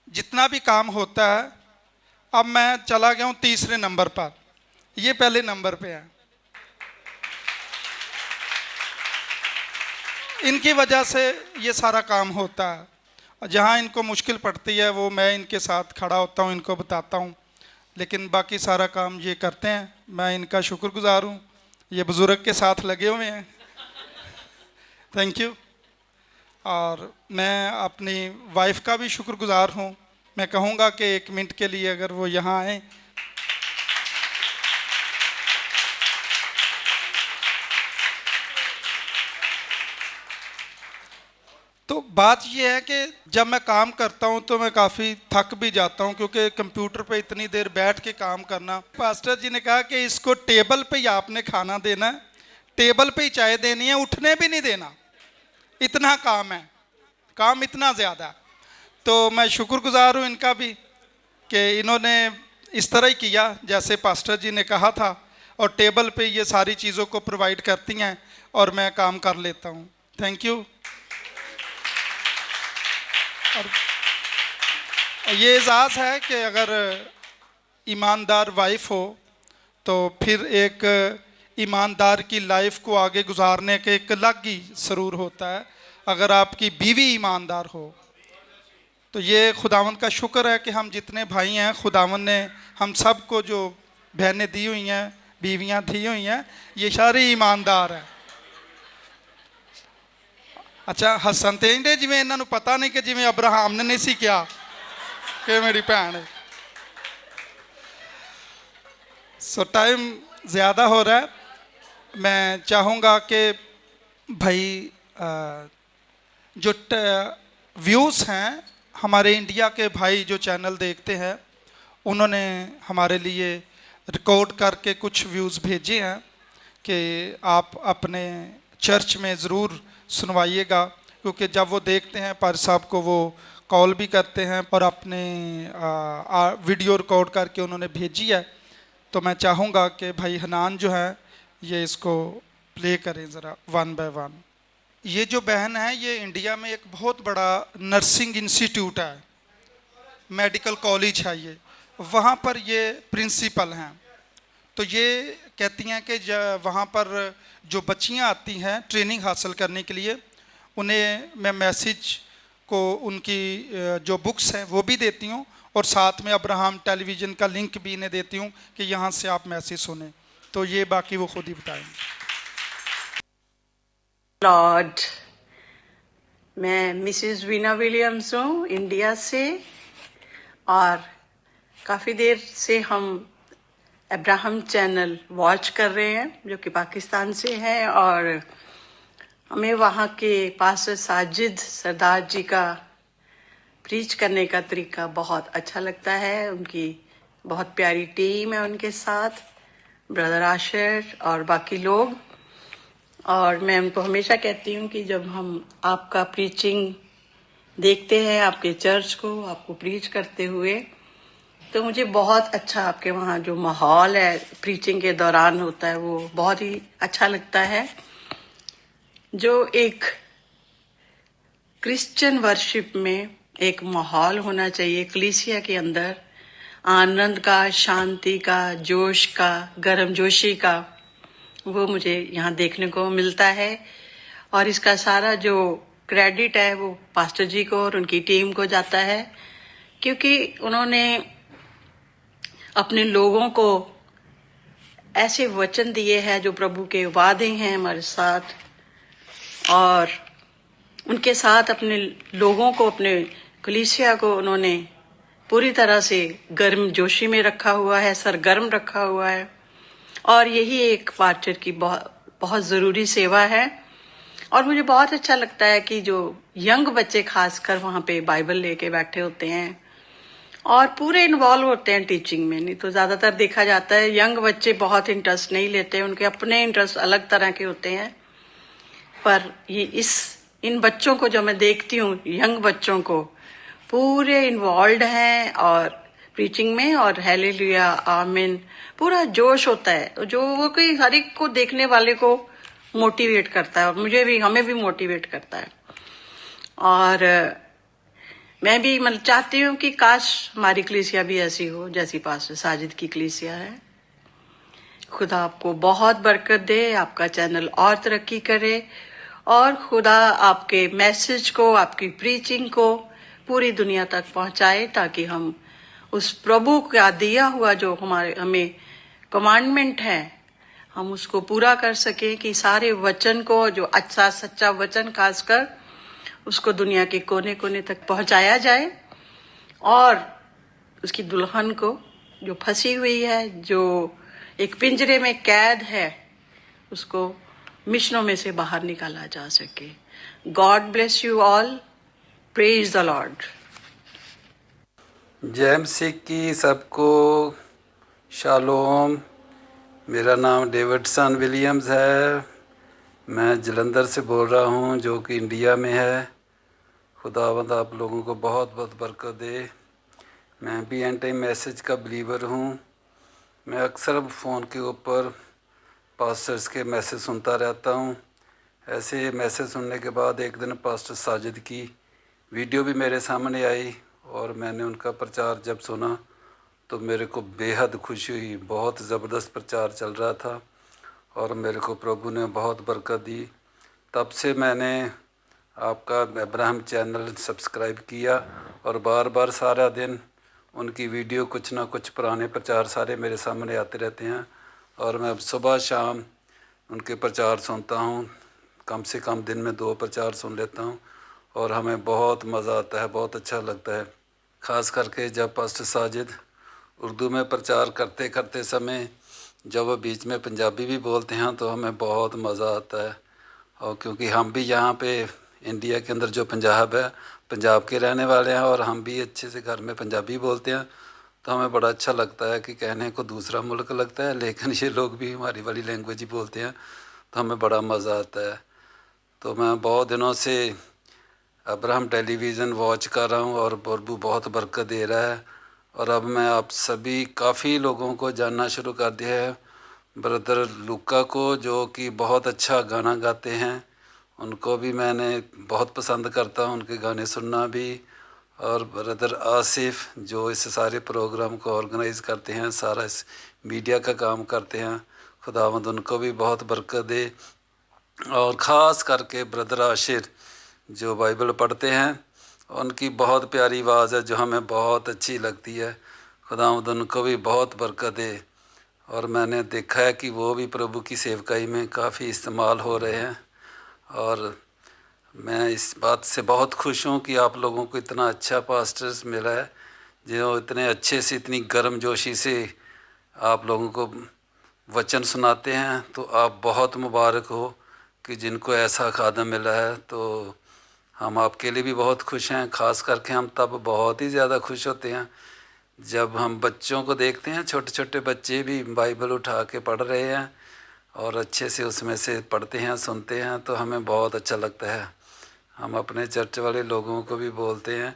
जितना भी काम होता है, अब मैं चला गया हूँ 3रे नंबर पर, ये पहले नंबर पे है। इनकी वजह से ये सारा काम होता है, और जहाँ इनको मुश्किल पड़ती है वो मैं इनके साथ खड़ा होता हूँ, इनको बताता हूँ, लेकिन बाकी सारा काम ये करते हैं। मैं इनका शुक्रगुजार हूँ, ये बुज़ुर्ग के साथ लगे हुए हैं। Thank you. और मैं अपनी वाइफ का भी शुक्रगुजार हूँ। मैं कहूँगा कि 1 मिनट के लिए अगर वो यहाँ आए। तो बात ये है कि जब मैं काम करता हूँ तो मैं काफ़ी थक भी जाता हूँ, क्योंकि कंप्यूटर पे इतनी देर बैठ के काम करना। पास्टर जी ने कहा कि इसको टेबल पे ही आपने खाना देना है, टेबल पे ही चाय देनी है, उठने भी नहीं देना, इतना काम है, काम इतना ज़्यादा। तो मैं शुक्रगुजार हूँ इनका भी कि इन्होंने इस तरह ही किया जैसे पास्टर जी ने कहा था, और टेबल पे ये सारी चीज़ों को प्रोवाइड करती हैं और मैं काम कर लेता हूँ। Thank you. और ये एजाज़ है कि अगर ईमानदार वाइफ हो तो फिर एक ईमानदार की लाइफ को आगे गुजारने के एक अलग ही सरूर होता है। अगर आपकी बीवी ईमानदार हो तो ये खुदावन का शुक्र है कि हम जितने भाई हैं, खुदावन ने हम सब को जो बहनें दी हुई हैं, बीवियां दी हुई हैं, ये सारी ईमानदार हैं। अच्छा हसन ते इंडे जिवें इन्हां नूं पता नहीं कि जिवें अब्राहम ने नहीं सी किया कि मेरी भैन है। सो टाइम ज़्यादा हो रहा है, मैं चाहूँगा कि भाई जो व्यूज़ हैं हमारे इंडिया के भाई जो चैनल देखते हैं, उन्होंने हमारे लिए रिकॉर्ड करके कुछ व्यूज़ भेजे हैं कि आप अपने चर्च में ज़रूर सुनवाइएगा, क्योंकि जब वो देखते हैं पार साहब को वो कॉल भी करते हैं और अपने वीडियो रिकॉर्ड करके उन्होंने भेजी है। तो मैं चाहूँगा कि भाई हनान जो है ये इसको प्ले करें ज़रा 1 बाय 1। ये जो बहन है ये इंडिया में एक बहुत बड़ा नर्सिंग इंस्टीट्यूट है, मेडिकल कॉलेज है ये, वहाँ पर ये प्रिंसिपल हैं। तो ये कहती हैं कि वहाँ पर जो बच्चियाँ आती हैं ट्रेनिंग हासिल करने के लिए, उन्हें मैं मैसेज को उनकी जो बुक्स हैं वो भी देती हूँ, और साथ में अब्राहम टेलीविज़न का लिंक भी इन्हें देती हूँ कि यहाँ से आप मैसेज सुनें। तो ये बाकी वो खुद ही बताएंगे। लॉर्ड, मैं मिसेस वीना विलियम्स हूँ इंडिया से, और काफ़ी देर से हम अब्राहम चैनल वॉच कर रहे हैं जो कि पाकिस्तान से है, और हमें वहाँ के पास्टर साजिद सरदार जी का प्रीच करने का तरीका बहुत अच्छा लगता है। उनकी बहुत प्यारी टीम है उनके साथ, ब्रदर आशर और बाकी लोग। और मैं उनको हमेशा कहती हूँ कि जब हम आपका प्रीचिंग देखते हैं, आपके चर्च को आपको प्रीच करते हुए, तो मुझे बहुत अच्छा आपके वहाँ जो माहौल है प्रीचिंग के दौरान होता है वो बहुत ही अच्छा लगता है। जो एक क्रिश्चियन वर्शिप में एक माहौल होना चाहिए कलीसिया के अंदर, आनंद का, शांति का, जोश का, गर्मजोशी का, वो मुझे यहाँ देखने को मिलता है। और इसका सारा जो क्रेडिट है वो पास्टर जी को और उनकी टीम को जाता है, क्योंकि उन्होंने अपने लोगों को ऐसे वचन दिए हैं जो प्रभु के वादे हैं हमारे साथ, और उनके साथ अपने लोगों को, अपने कलीसिया को उन्होंने पूरी तरह से गर्म जोशी में रखा हुआ है, सरगर्म रखा हुआ है। और यही एक पास्टर की बहुत ज़रूरी सेवा है। और मुझे बहुत अच्छा लगता है कि जो यंग बच्चे खासकर वहाँ पे बाइबल लेके बैठे होते हैं और पूरे इन्वॉल्व होते हैं टीचिंग में। नहीं तो ज़्यादातर देखा जाता है यंग बच्चे बहुत इंटरेस्ट नहीं लेते, उनके अपने इंटरेस्ट अलग तरह के होते हैं। पर ये इन बच्चों को जो मैं देखती हूँ, यंग बच्चों को पूरे इन्वॉल्व हैं और प्रीचिंग में, और हालेलुया, आमीन, पूरा जोश होता है जो वो कोई हर एक को देखने वाले को मोटिवेट करता है, और मुझे भी, हमें भी मोटिवेट करता है। और मैं भी मतलब चाहती हूँ कि काश हमारी कलीसिया भी ऐसी हो जैसी पास्टर साजिद की कलीसिया है। खुदा आपको बहुत बरकत दे, आपका चैनल और तरक्की करे, और खुदा आपके मैसेज को, आपकी प्रीचिंग को पूरी दुनिया तक पहुंचाए, ताकि हम उस प्रभु का दिया हुआ जो हमें कमांडमेंट है, हम उसको पूरा कर सके, कि सारे वचन को, जो अच्छा सच्चा वचन खासकर, उसको दुनिया के कोने कोने तक पहुंचाया जाए, और उसकी दुल्हन को जो फंसी हुई है, जो एक पिंजरे में कैद है, उसको मिशनों में से बाहर निकाला जा सके। God bless you all, praise the Lord. जय मसीह की सबको शालोम। मेरा नाम डेविडसन विलियम्स है। मैं जलंधर से बोल रहा हूँ, जो कि इंडिया में है। खुदावंद आप लोगों को बहुत बहुत बरकत दे। मैं भी एंड टाइम मैसेज का बिलीवर हूँ। मैं अक्सर फ़ोन के ऊपर पास्टर्स के मैसेज सुनता रहता हूँ। ऐसे मैसेज सुनने के बाद एक दिन पास्टर साजिद की वीडियो भी मेरे सामने आई, और मैंने उनका प्रचार जब सुना तो मेरे को बेहद खुशी हुई। बहुत ज़बरदस्त प्रचार चल रहा था और मेरे को प्रभु ने बहुत बरकत दी। तब से मैंने आपका अब्राहम चैनल सब्सक्राइब किया, और बार बार सारा दिन उनकी वीडियो, कुछ ना कुछ पुराने प्रचार सारे मेरे सामने आते रहते हैं, और मैं अब सुबह शाम उनके प्रचार सुनता हूँ। कम से कम दिन में 2 प्रचार सुन लेता हूँ, और हमें बहुत मज़ा आता है, बहुत अच्छा लगता है। ख़ास करके जब पास्टर साजिद उर्दू में प्रचार करते करते समय जब वो बीच में पंजाबी भी बोलते हैं तो हमें बहुत मज़ा आता है। और क्योंकि हम भी यहाँ पे इंडिया के अंदर जो पंजाब है, पंजाब के रहने वाले हैं, और हम भी अच्छे से घर में पंजाबी बोलते हैं, तो हमें बड़ा अच्छा लगता है कि कहने को दूसरा मुल्क लगता है, लेकिन ये लोग भी हमारी वाली लैंग्वेज ही बोलते हैं, तो हमें बड़ा मज़ा आता है। तो मैं बहुत दिनों से अब्राहम टेलीविज़न वॉच कर रहा हूँ, और प्रभु बहुत बरकत दे रहा है। और अब मैं आप सभी काफ़ी लोगों को जानना शुरू कर दिया है। ब्रदर लूका को, जो कि बहुत अच्छा गाना गाते हैं, उनको भी मैंने बहुत पसंद करता हूँ, उनके गाने सुनना भी। और ब्रदर आसिफ, जो इस सारे प्रोग्राम को ऑर्गेनाइज़ करते हैं, सारा इस मीडिया का काम करते हैं, खुदावंद उनको भी बहुत बरकत दे। और ख़ास करके ब्रदर आशिर, जो बाइबल पढ़ते हैं, उनकी बहुत प्यारी आवाज़ है जो हमें बहुत अच्छी लगती है। खुदावंद उनको भी बहुत बरकत दे। और मैंने देखा है कि वो भी प्रभु की सेवकाई में काफ़ी इस्तेमाल हो रहे हैं, और मैं इस बात से बहुत खुश हूँ कि आप लोगों को इतना अच्छा पास्टर्स मिला है, जो इतने अच्छे से, इतनी गर्मजोशी से आप लोगों को वचन सुनाते हैं। तो आप बहुत मुबारक हो कि जिनको ऐसा खादम मिला है। तो हम आपके लिए भी बहुत खुश हैं। ख़ास करके हम तब बहुत ही ज़्यादा खुश होते हैं जब हम बच्चों को देखते हैं, छोटे छोटे बच्चे भी बाइबल उठा के पढ़ रहे हैं और अच्छे से उसमें से पढ़ते हैं, सुनते हैं, तो हमें बहुत अच्छा लगता है। हम अपने चर्च वाले लोगों को भी बोलते हैं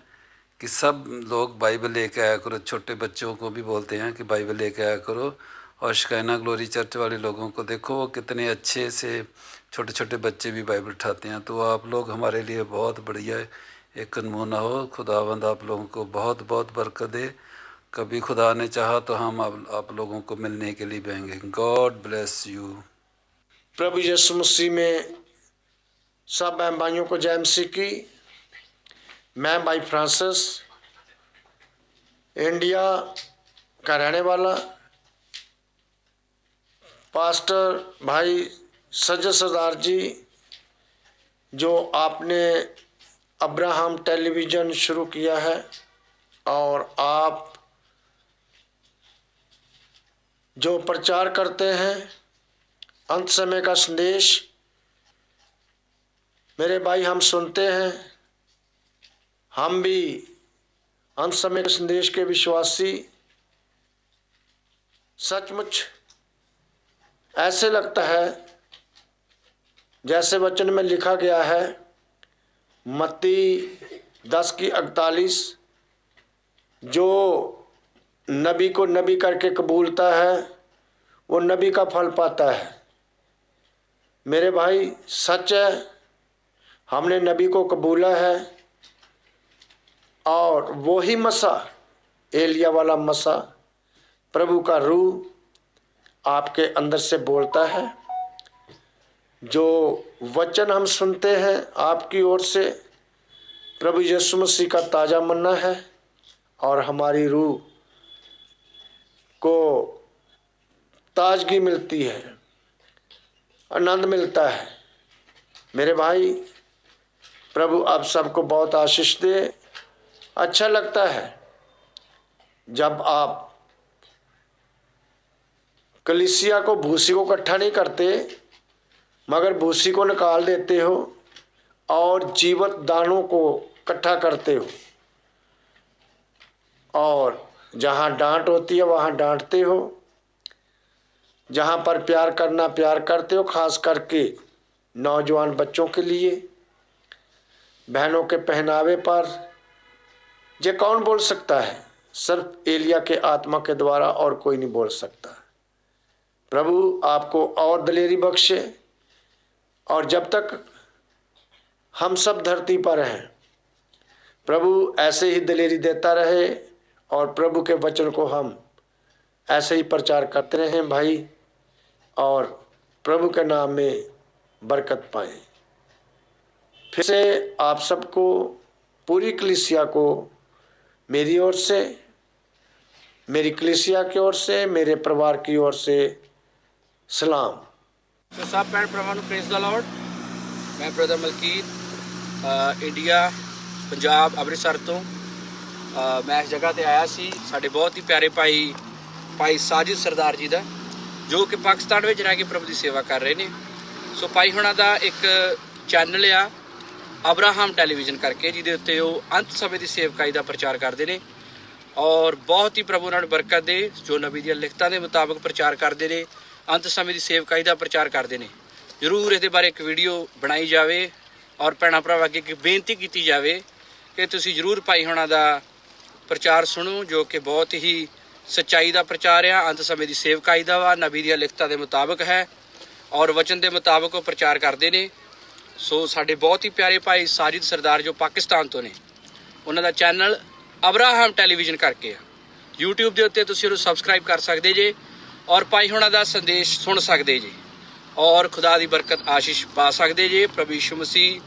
कि सब लोग बाइबल लेके आया करो। छोटे बच्चों को भी बोलते हैं कि बाइबल लेके आया करो। और शिकायना ग्लोरी चर्च वाले लोगों को देखो, वो कितने अच्छे से छोटे छोटे बच्चे भी बाइबल उठाते हैं। तो आप लोग हमारे लिए बहुत बढ़िया एक नमूना हो। खुदावंद आप लोगों को बहुत बहुत बरकत दे। कभी खुदा ने चाहा तो हम आप लोगों को मिलने के लिए बहेंगे। God bless you. प्रभु यीशु मसीह में सब बहन भाइयों को जय मसीह की। मैं भाई फ्रांसिस इंडिया का रहने वाला पास्टर भाई सज्जन सरदार जी, जो आपने अब्राहम टेलीविज़न शुरू किया है और आप जो प्रचार करते हैं अंत समय का संदेश, मेरे भाई हम सुनते हैं। हम भी अंत समय के संदेश के विश्वासी। सचमुच ऐसे लगता है जैसे वचन में लिखा गया है, मत्ती 10:48, जो नबी को नबी करके कबूलता है वो नबी का फल पाता है। मेरे भाई सच है, हमने नबी को कबूला है और वही मसा, एलिया वाला मसा, प्रभु का रूह आपके अंदर से बोलता है। जो वचन हम सुनते हैं आपकी ओर से, प्रभु यीशु मसीह का ताज़ा मन्ना है और हमारी रूह को ताजगी मिलती है, आनंद मिलता है। मेरे भाई प्रभु आप सबको बहुत आशीष दे। अच्छा लगता है जब आप कलीसिया को, भूसी को इकट्ठा नहीं करते मगर भूसी को निकाल देते हो और जीवित दानों को इकट्ठा करते हो, और जहाँ डांट होती है वहाँ डांटते हो, जहाँ पर प्यार करना प्यार करते हो, खास करके नौजवान बच्चों के लिए, बहनों के पहनावे पर। ये कौन बोल सकता है? सिर्फ एलिया के आत्मा के द्वारा, और कोई नहीं बोल सकता। प्रभु आपको और दिलेरी बख्शे, और जब तक हम सब धरती पर हैं प्रभु ऐसे ही दिलेरी देता रहे और प्रभु के वचन को हम ऐसे ही प्रचार करते रहें भाई, और प्रभु के नाम में बरकत पाएं। फिर से आप सबको, पूरी कलीसिया को मेरी ओर से, मेरी कलीसिया की ओर से, मेरे परिवार की ओर से सलाम। तो सब भैन भरावां नूं प्रेज़ द लॉर्ड। मैं ब्रदर मलकीत इंडिया पंजाब अमृतसर तो मैं इस जगह ते आया सी साडे बहुत ही प्यारे भाई साजिद सरदार जी दा, जो कि पाकिस्तान में रह के प्रभु की सेवा कर रहे हैं। सो भाई हुणां दा एक चैनल आ अब्राहम टेलीविज़न करके, जिहदे उत्ते ओह अंत समय की सेवकाई का प्रचार करते हैं और बहुत ही प्रभु उन्होंने बरकत दे। जो नबी दी लिखतां दे मुताबिक प्रचार करते हैं, अंत समय की सेवकाई का प्रचार करते हैं। जरूर इहदे बारे एक वीडियो बनाई जाए और भैणां भरावां अगे एक बेनती की जाए कि तुसीं जरूर भाई हुणां दा प्रचार सुनो, जो कि बहुत ही सच्चाई का प्रचार आ, अंत समय की सेवकाई का वा, नबी दी लिखतां दे मुताबिक है और वचन के मुताबिक वो प्रचार करते हैं। सो साडे बहुत ही प्यारे भाई साजिद सरदार जो पाकिस्तान तो ने, उन्हां दा चैनल अब्राहम टेलीविज़न करके यूट्यूब के उत्ते तुसीं उहनूं सबसक्राइब कर सकते जे और भाई हुणां दा संदेश सुन सकते जे और खुदा की बरकत आशीष पा सकते जे। प्रभु यीशु मसीह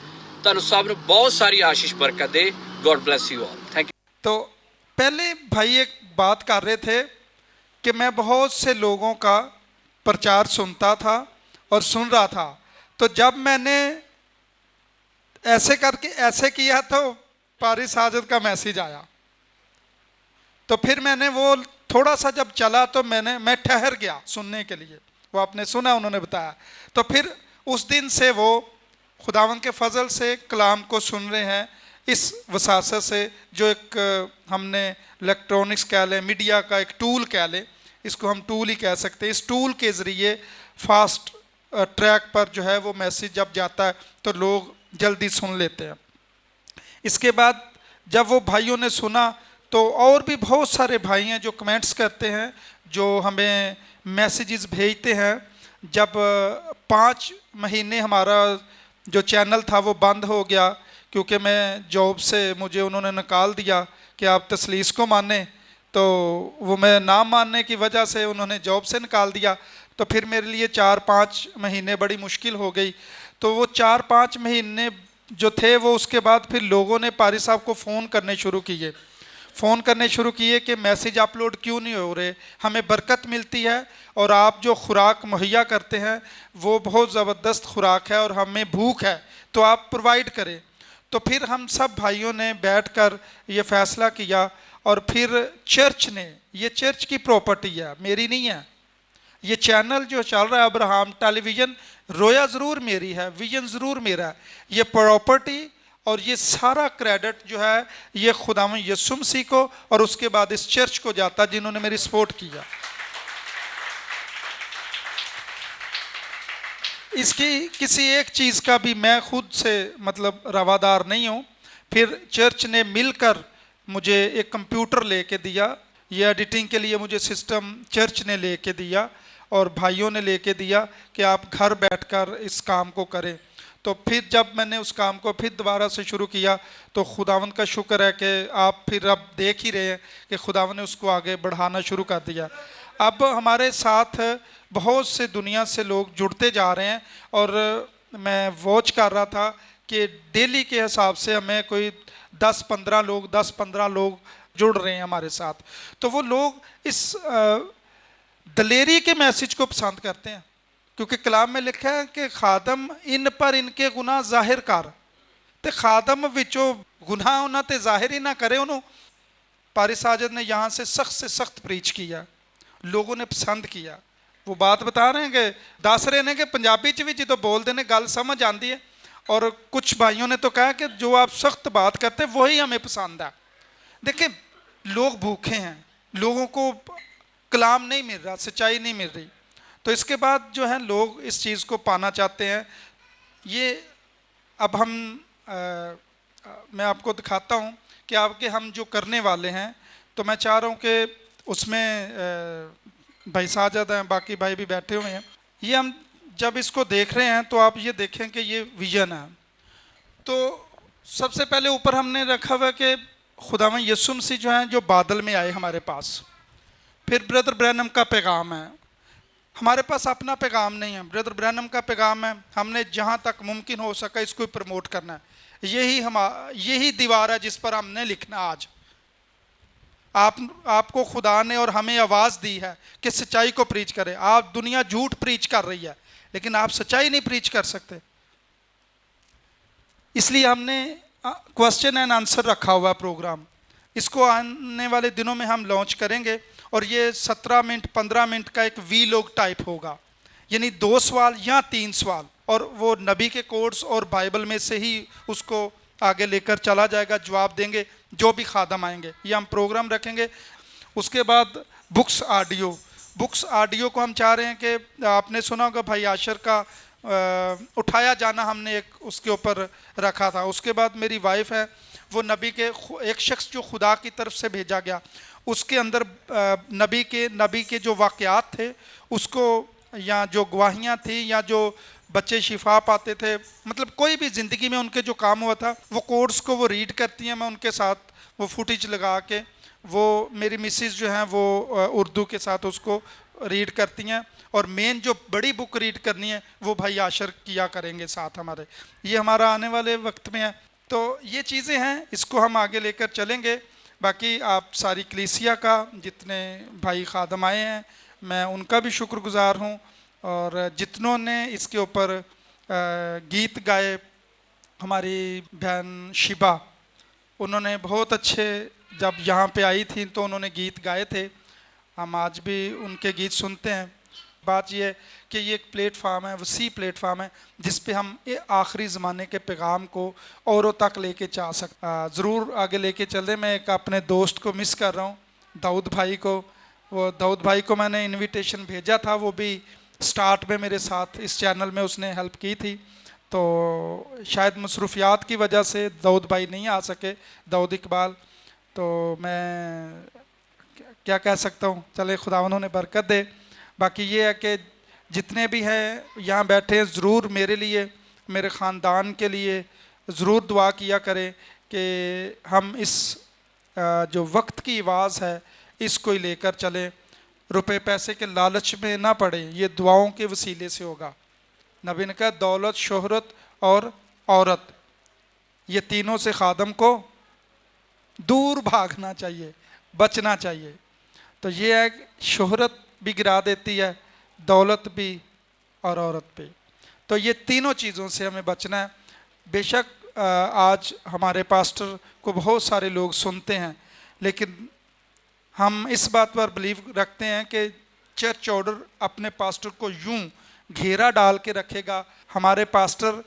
तुहानूं सब नूं बहुत सारी आशीष बरकत दे। God bless you all. Thank you. तो पहले भाई एक बात कर रहे थे कि मैं बहुत से लोगों का प्रचार सुनता था और सुन रहा था, तो जब मैंने ऐसे करके ऐसे किया तो पारी साजिद का मैसेज आया, तो फिर मैंने वो थोड़ा सा जब चला तो मैं ठहर गया सुनने के लिए। वो आपने सुना, उन्होंने बताया, तो फिर उस दिन से वो खुदावंद के फजल से कलाम को सुन रहे हैं इस वसासत से, जो एक हमने इलेक्ट्रॉनिक्स कह लें, मीडिया का एक टूल कह लें, इसको हम टूल ही कह सकते हैं। इस टूल के ज़रिए फास्ट ट्रैक पर जो है वो मैसेज जब जाता है तो लोग जल्दी सुन लेते हैं। इसके बाद जब वो भाइयों ने सुना तो और भी बहुत सारे भाई हैं जो कमेंट्स करते हैं, जो हमें मैसेजेस भेजते हैं। जब 5 महीने हमारा जो चैनल था वो बंद हो गया, क्योंकि मैं जॉब से मुझे उन्होंने निकाल दिया कि आप तसलीस को माने, तो वो मैं ना मानने की वजह से उन्होंने जॉब से निकाल दिया। तो फिर मेरे लिए 4-5 महीने बड़ी मुश्किल हो गई। तो वो 4-5 महीने जो थे वो उसके बाद फिर लोगों ने पारी साहब को फ़ोन करने शुरू किए कि मैसेज अपलोड क्यों नहीं हो रहे, हमें बरकत मिलती है और आप जो खुराक मुहैया करते हैं वो बहुत ज़बरदस्त खुराक है और हमें भूख है, तो आप प्रोवाइड करें। तो फिर हम सब भाइयों ने बैठकर ये फ़ैसला किया और फिर चर्च ने, ये चर्च की प्रॉपर्टी है, मेरी नहीं है। ये चैनल जो चल रहा है अब्राहम टेलीविज़न, रोया ज़रूर मेरी है, विजन ज़रूर मेरा है, ये प्रॉपर्टी और ये सारा क्रेडिट जो है ये खुदावंद यीशु मसीह को और उसके बाद इस चर्च को जाता जिन्होंने मेरी सपोर्ट किया। इसकी किसी एक चीज़ का भी मैं खुद से मतलब रवादार नहीं हूँ। फिर चर्च ने मिलकर मुझे एक कंप्यूटर लेके दिया, ये एडिटिंग के लिए मुझे सिस्टम चर्च ने लेके दिया और भाइयों ने लेके दिया कि आप घर बैठकर इस काम को करें। तो फिर जब मैंने उस काम को फिर दोबारा से शुरू किया तो खुदावंद का शुक्र है कि आप फिर अब देख ही रहे हैं कि खुदावंद ने उसको आगे बढ़ाना शुरू कर दिया। अब हमारे साथ बहुत से दुनिया से लोग जुड़ते जा रहे हैं और मैं वॉच कर रहा था कि डेली के हिसाब से हमें कोई 10-15 लोग जुड़ रहे हैं हमारे साथ। तो वो लोग इस दलेरी के मैसेज को पसंद करते हैं, क्योंकि कलाम में लिखा है कि खादम इन पर इनके गुनाह जाहिर कर, तो खादम विचों गुनाह उन्हें ते जाहिर ही ना करे। उन्होंने पारी साजिद ने यहाँ से सख्त प्रीच किया, लोगों ने पसंद किया। वो बात बता रहे हैं कि दस रहे हैं कि पंजाबी च भी जो बोलते हैं गल समझ आती है, और कुछ भाइयों ने तो कहा कि जो आप सख्त बात करते हैं वही हमें पसंद है। देखिए लोग भूखे हैं, लोगों को कलाम नहीं मिल रहा, सच्चाई नहीं मिल रही, तो इसके बाद जो है लोग इस चीज़ को पाना चाहते हैं। ये अब हम मैं आपको दिखाता हूँ कि आपके हम जो करने वाले हैं, तो मैं चाह रहा हूँ कि उसमें भाई साजिद हैं, बाकी भाई भी बैठे हुए हैं। ये हम जब इसको देख रहे हैं तो आप ये देखें कि ये विजन है। तो सबसे पहले ऊपर हमने रखा हुआ कि खुदावंद यीशु मसीह जो हैं जो बादल में आए हमारे पास। फिर ब्रदर ब्रैनम का पैगाम है, हमारे पास अपना पैगाम नहीं है, ब्रदर ब्रैनम का पैगाम है। हमने जहाँ तक मुमकिन हो सका इसको प्रमोट करना है। यही दीवार है जिस पर हमने लिखना। आज आपको खुदा ने और हमें आवाज़ दी है कि सच्चाई को प्रीच करें। आप दुनिया झूठ प्रीच कर रही है, लेकिन आप सच्चाई नहीं प्रीच कर सकते। इसलिए हमने क्वेश्चन एंड आंसर रखा हुआ प्रोग्राम, इसको आने वाले दिनों में हम लॉन्च करेंगे। और ये 17 मिनट 15 मिनट का एक वीलॉग टाइप होगा, यानी 2 सवाल या 3 सवाल, और वो नबी के कोड्स और बाइबल में से ही उसको आगे लेकर चला जाएगा, जवाब देंगे जो भी खादम आएंगे। ये हम प्रोग्राम रखेंगे। उसके बाद बुक्स ऑडियो को हम चाह रहे हैं कि आपने सुना होगा भाई आशर का उठाया जाना, हमने एक उसके ऊपर रखा था। उसके बाद मेरी वाइफ है, वो नबी के एक शख्स जो खुदा की तरफ से भेजा गया, उसके अंदर नबी के जो वाक़यात थे उसको, या जो गवाहियाँ थी, या जो बच्चे शिफा पाते थे, मतलब कोई भी ज़िंदगी में उनके जो काम हुआ था, वो कोड्स को वो रीड करती हैं। मैं उनके साथ वो फुटेज लगा के, वो मेरी मिसेस जो हैं वो उर्दू के साथ उसको रीड करती हैं, और मेन जो बड़ी बुक रीड करनी है वो भाई आशर किया करेंगे साथ हमारे। ये हमारा आने वाले वक्त में है। तो ये चीज़ें हैं, इसको हम आगे लेकर चलेंगे। बाकी आप सारी कलीसिया का, जितने भाई खादम आए हैं, मैं उनका भी शुक्रगुजार हूँ, और जितनों ने इसके ऊपर गीत गाए, हमारी बहन शिबा, उन्होंने बहुत अच्छे, जब यहाँ पे आई थी तो उन्होंने गीत गाए थे, हम आज भी उनके गीत सुनते हैं। बात यह है कि ये एक प्लेटफार्म है, वसी प्लेटफार्म है, जिस पे हम आखिरी ज़माने के पैगाम को औरों तक लेके जा सकते, ज़रूर आगे लेके चले। मैं एक अपने दोस्त को मिस कर रहा हूँ, दाऊद भाई को। वो दाऊद भाई को मैंने इनविटेशन भेजा था, वो भी स्टार्ट में मेरे साथ इस चैनल में उसने हेल्प की थी, तो शायद मसरूफियात की वजह से दाऊद भाई नहीं आ सके, दाऊद इकबाल। तो मैं क्या कह सकता हूँ, चले खुदा उन्होंने बरकत दे। बाकी ये है कि जितने भी हैं यहाँ बैठे हैं, ज़रूर मेरे लिए, मेरे ख़ानदान के लिए ज़रूर दुआ किया करें कि हम इस जो वक्त की आवाज़ है, इसको ही लेकर चलें, रुपए पैसे के लालच में ना पड़े, ये दुआओं के वसीले से होगा। नबी ने कहा दौलत, शोहरत और औरत, ये तीनों से खादम को दूर भागना चाहिए, बचना चाहिए। तो ये है कि शोहरत भी गिरा देती है, दौलत भी और औरत पे। तो ये तीनों चीज़ों से हमें बचना है। बेशक आज हमारे पास्टर को बहुत सारे लोग सुनते हैं, लेकिन हम इस बात पर बिलीव रखते हैं कि चर्च ऑर्डर अपने पास्टर को यूं घेरा डाल के रखेगा। हमारे पास्टर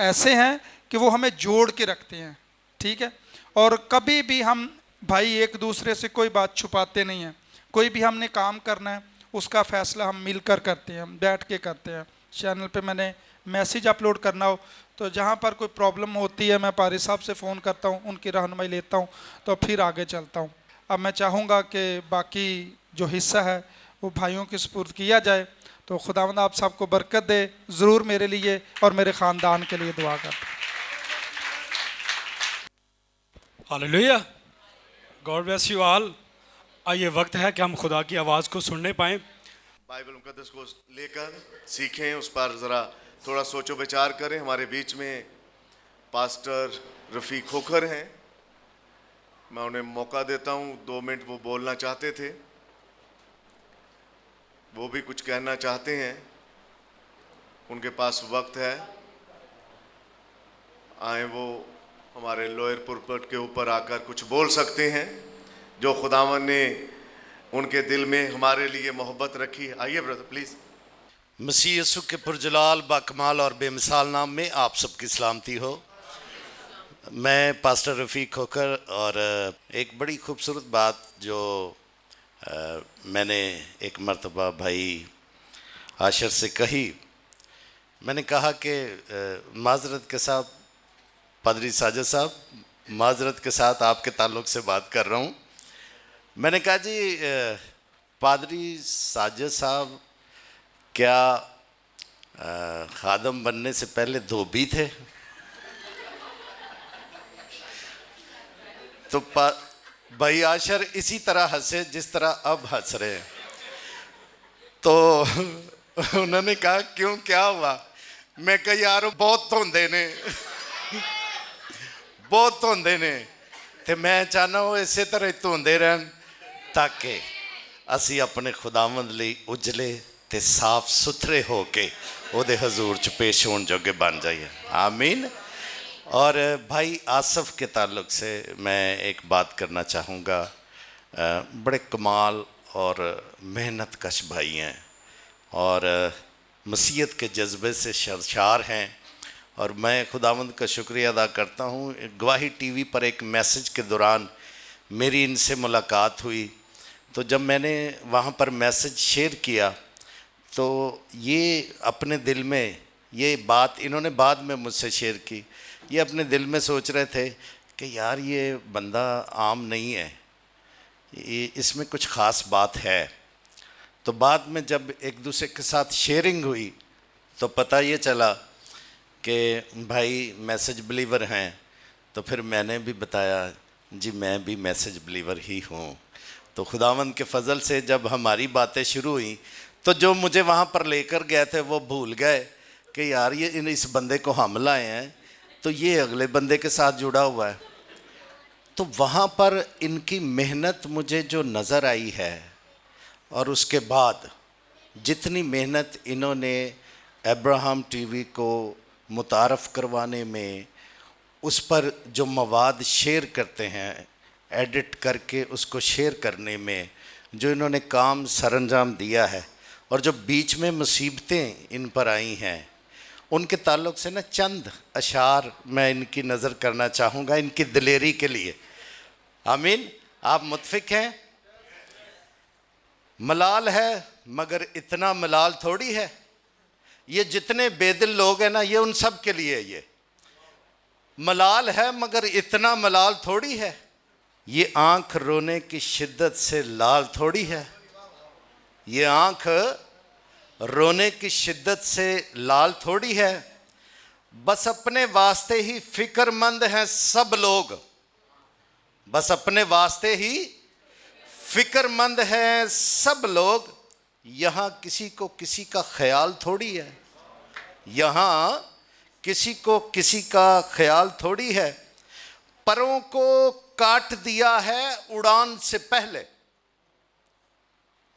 ऐसे हैं कि वो हमें जोड़ के रखते हैं, ठीक है। और कभी भी हम भाई एक दूसरे से कोई बात छुपाते नहीं हैं। कोई भी हमने काम करना है उसका फैसला हम मिलकर करते हैं, हम बैठ के करते हैं। चैनल पे मैंने मैसेज अपलोड करना हो तो जहाँ पर कोई प्रॉब्लम होती है मैं पारी साहब से फ़ोन करता हूँ, उनकी रहनुमाई लेता हूँ, तो फिर आगे चलता हूँ। अब मैं चाहूँगा कि बाकी जो हिस्सा है वो भाइयों के सुपुर्द किया जाए। तो खुदावंद आप सबको बरकत दे। ज़रूर मेरे लिए और मेरे ख़ानदान के लिए दुआ करता हूँ। Hallelujah, God bless you all. आइए वक्त है कि हम खुदा की आवाज़ को सुनने पाएँ। बाइबल मुकद्दस को लेकर सीखें, उस पर ज़रा थोड़ा सोचो विचार करें। हमारे बीच में पास्टर रफ़ीक खोखर हैं, मैं उन्हें मौका देता हूं। 2 मिनट वो बोलना चाहते थे, वो भी कुछ कहना चाहते हैं, उनके पास वक्त है। आए वो हमारे लोअर पुलपिट के ऊपर आकर कुछ बोल सकते हैं जो खुदावन ने उनके दिल में हमारे लिए मोहब्बत रखी। आइए ब्रदर प्लीज़। मसीह यीशु के पुरजलाल, बाकमाल और बेमिसाल नाम में आप सबकी सलामती हो। मैं पास्टर रफ़ीक खोखर, और एक बड़ी खूबसूरत बात जो मैंने एक मर्तबा भाई आशर से कही, मैंने कहा कि माजरत के साथ पादरी साजिद साहब, माजरत के साथ आपके ताल्लुक़ से बात कर रहा हूँ। मैंने कहा जी पादरी साजिद साहब क्या खादम बनने से पहले धोबी थे? तो भाई आशर इसी तरह हंसे जिस तरह अब हंस रहे हैं। तो उन्होंने कहा क्यों, क्या हुआ? मैं कहा यार बहुत धोंदे ने बहुत धोंदे ने, तो मैं चाहना वो इसे तरह धोंदे रहन ताकि असी अपने खुदावंद लई उजले ते साफ सुथरे हो के ओदे हजूर च पेश होने जोगे बन जाइए। आमीन। और भाई आसफ़ के ताल्लुक़ से मैं एक बात करना चाहूँगा। बड़े कमाल और मेहनत कश भाई हैं और मसीहत के जज्बे से सरशार हैं, और मैं खुदावंद का शुक्रिया अदा करता हूँ। गवाही टीवी पर एक मैसेज के दौरान मेरी इनसे मुलाकात हुई, तो जब मैंने वहाँ पर मैसेज शेयर किया तो ये अपने दिल में ये बात इन्होंने बाद में मुझसे शेयर की। ये अपने दिल में सोच रहे थे कि यार ये बंदा आम नहीं है, ये इसमें कुछ ख़ास बात है। तो बाद में जब एक दूसरे के साथ शेयरिंग हुई तो पता ये चला कि भाई मैसेज बिलीवर हैं। तो फिर मैंने भी बताया जी मैं भी मैसेज बिलीवर ही हूँ। तो खुदावंद के फजल से जब हमारी बातें शुरू हुई तो जो मुझे वहाँ पर लेकर गए थे वो भूल गए कि यार ये इस बंदे को हम लाए हैं तो ये अगले बंदे के साथ जुड़ा हुआ है। तो वहाँ पर इनकी मेहनत मुझे जो नज़र आई है, और उसके बाद जितनी मेहनत इन्होंने अब्राहम टीवी को मुतारफ़ करवाने में, उस पर जो मवाद शेयर करते हैं, एडिट करके उसको शेयर करने में जो इन्होंने काम सरअंजाम दिया है, और जो बीच में मुसीबतें इन पर आई हैं, उनके ताल्लुक़ से ना चंद अशार मैं इनकी नज़र करना चाहूँगा इनकी दिलेरी के लिए। आमीन। आप मुत्फिक हैं? मलाल है मगर इतना मलाल थोड़ी है। ये जितने बेदिल लोग हैं ना, ये उन सब के लिए ये मलाल है मगर इतना मलाल थोड़ी है। ये आँख रोने की शिद्दत से लाल थोड़ी है। ये आँख रोने की शिद्दत से लाल थोड़ी है। बस अपने वास्ते ही फ़िक्रमंद हैं सब लोग, बस अपने वास्ते ही फिक्रमंद हैं सब लोग। यहाँ किसी को किसी का ख्याल थोड़ी है, यहाँ किसी को किसी का ख्याल थोड़ी है। परों को काट दिया है उड़ान से पहले।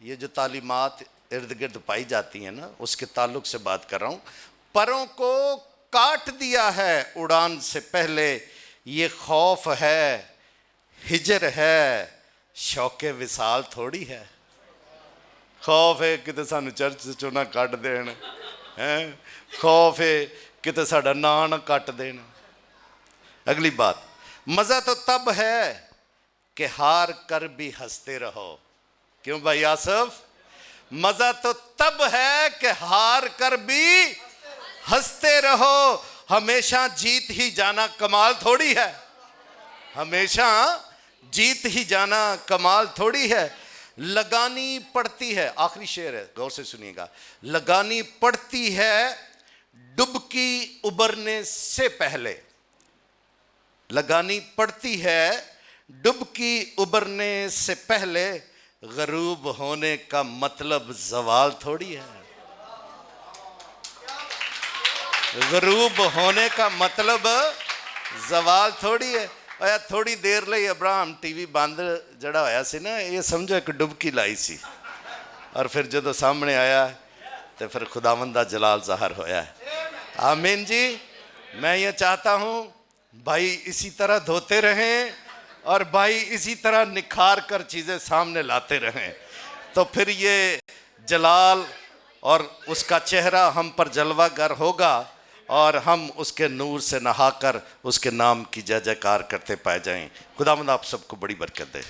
ये जो तालीमात इर्द गिर्द पाई जाती हैं ना, उसके ताल्लुक से बात कर रहा हूँ। परों को काट दिया है उड़ान से पहले। ये खौफ है, हिजर है, शौके विसाल थोड़ी है। खौफ है किते सानू चर्च चों ना कट देन, हैं? खौफ है किते साडा नां ना कट देन। अगली बात, मज़ा तो तब है कि हार कर भी हंसते रहो। क्यों भाई आसफ? मज़ा तो तब है कि हार कर भी हंसते रहो। हमेशा जीत ही जाना कमाल थोड़ी है, हमेशा जीत ही जाना कमाल थोड़ी है। लगानी पड़ती है, आखिरी शेर है, गौर से सुनिएगा। लगानी पड़ती है डुबकी उबरने से पहले। लगानी पड़ती है डुबकी उबरने से पहले। गरूब होने का मतलब जवाल थोड़ी है। गरूब होने का मतलब जवाल थोड़ी है। और थोड़ी देर ਲਈ अब्राहम टीवी बंद जड़ा होया सी ना, ये समझो एक डुबकी लाई सी, और फिर जो सामने आया तो फिर खुदावंद दा जलाल ज़ाहिर होया है। आमीन जी। मैं ये चाहता हूँ भाई इसी तरह धोते रहें और भाई इसी तरह निखार कर चीज़ें सामने लाते रहें, तो फिर ये जलाल और उसका चेहरा हम पर जलवागर होगा और हम उसके नूर से नहाकर उसके नाम की जय जयकार करते पाए जाएं। खुदावंद आप सबको बड़ी बरकत दे।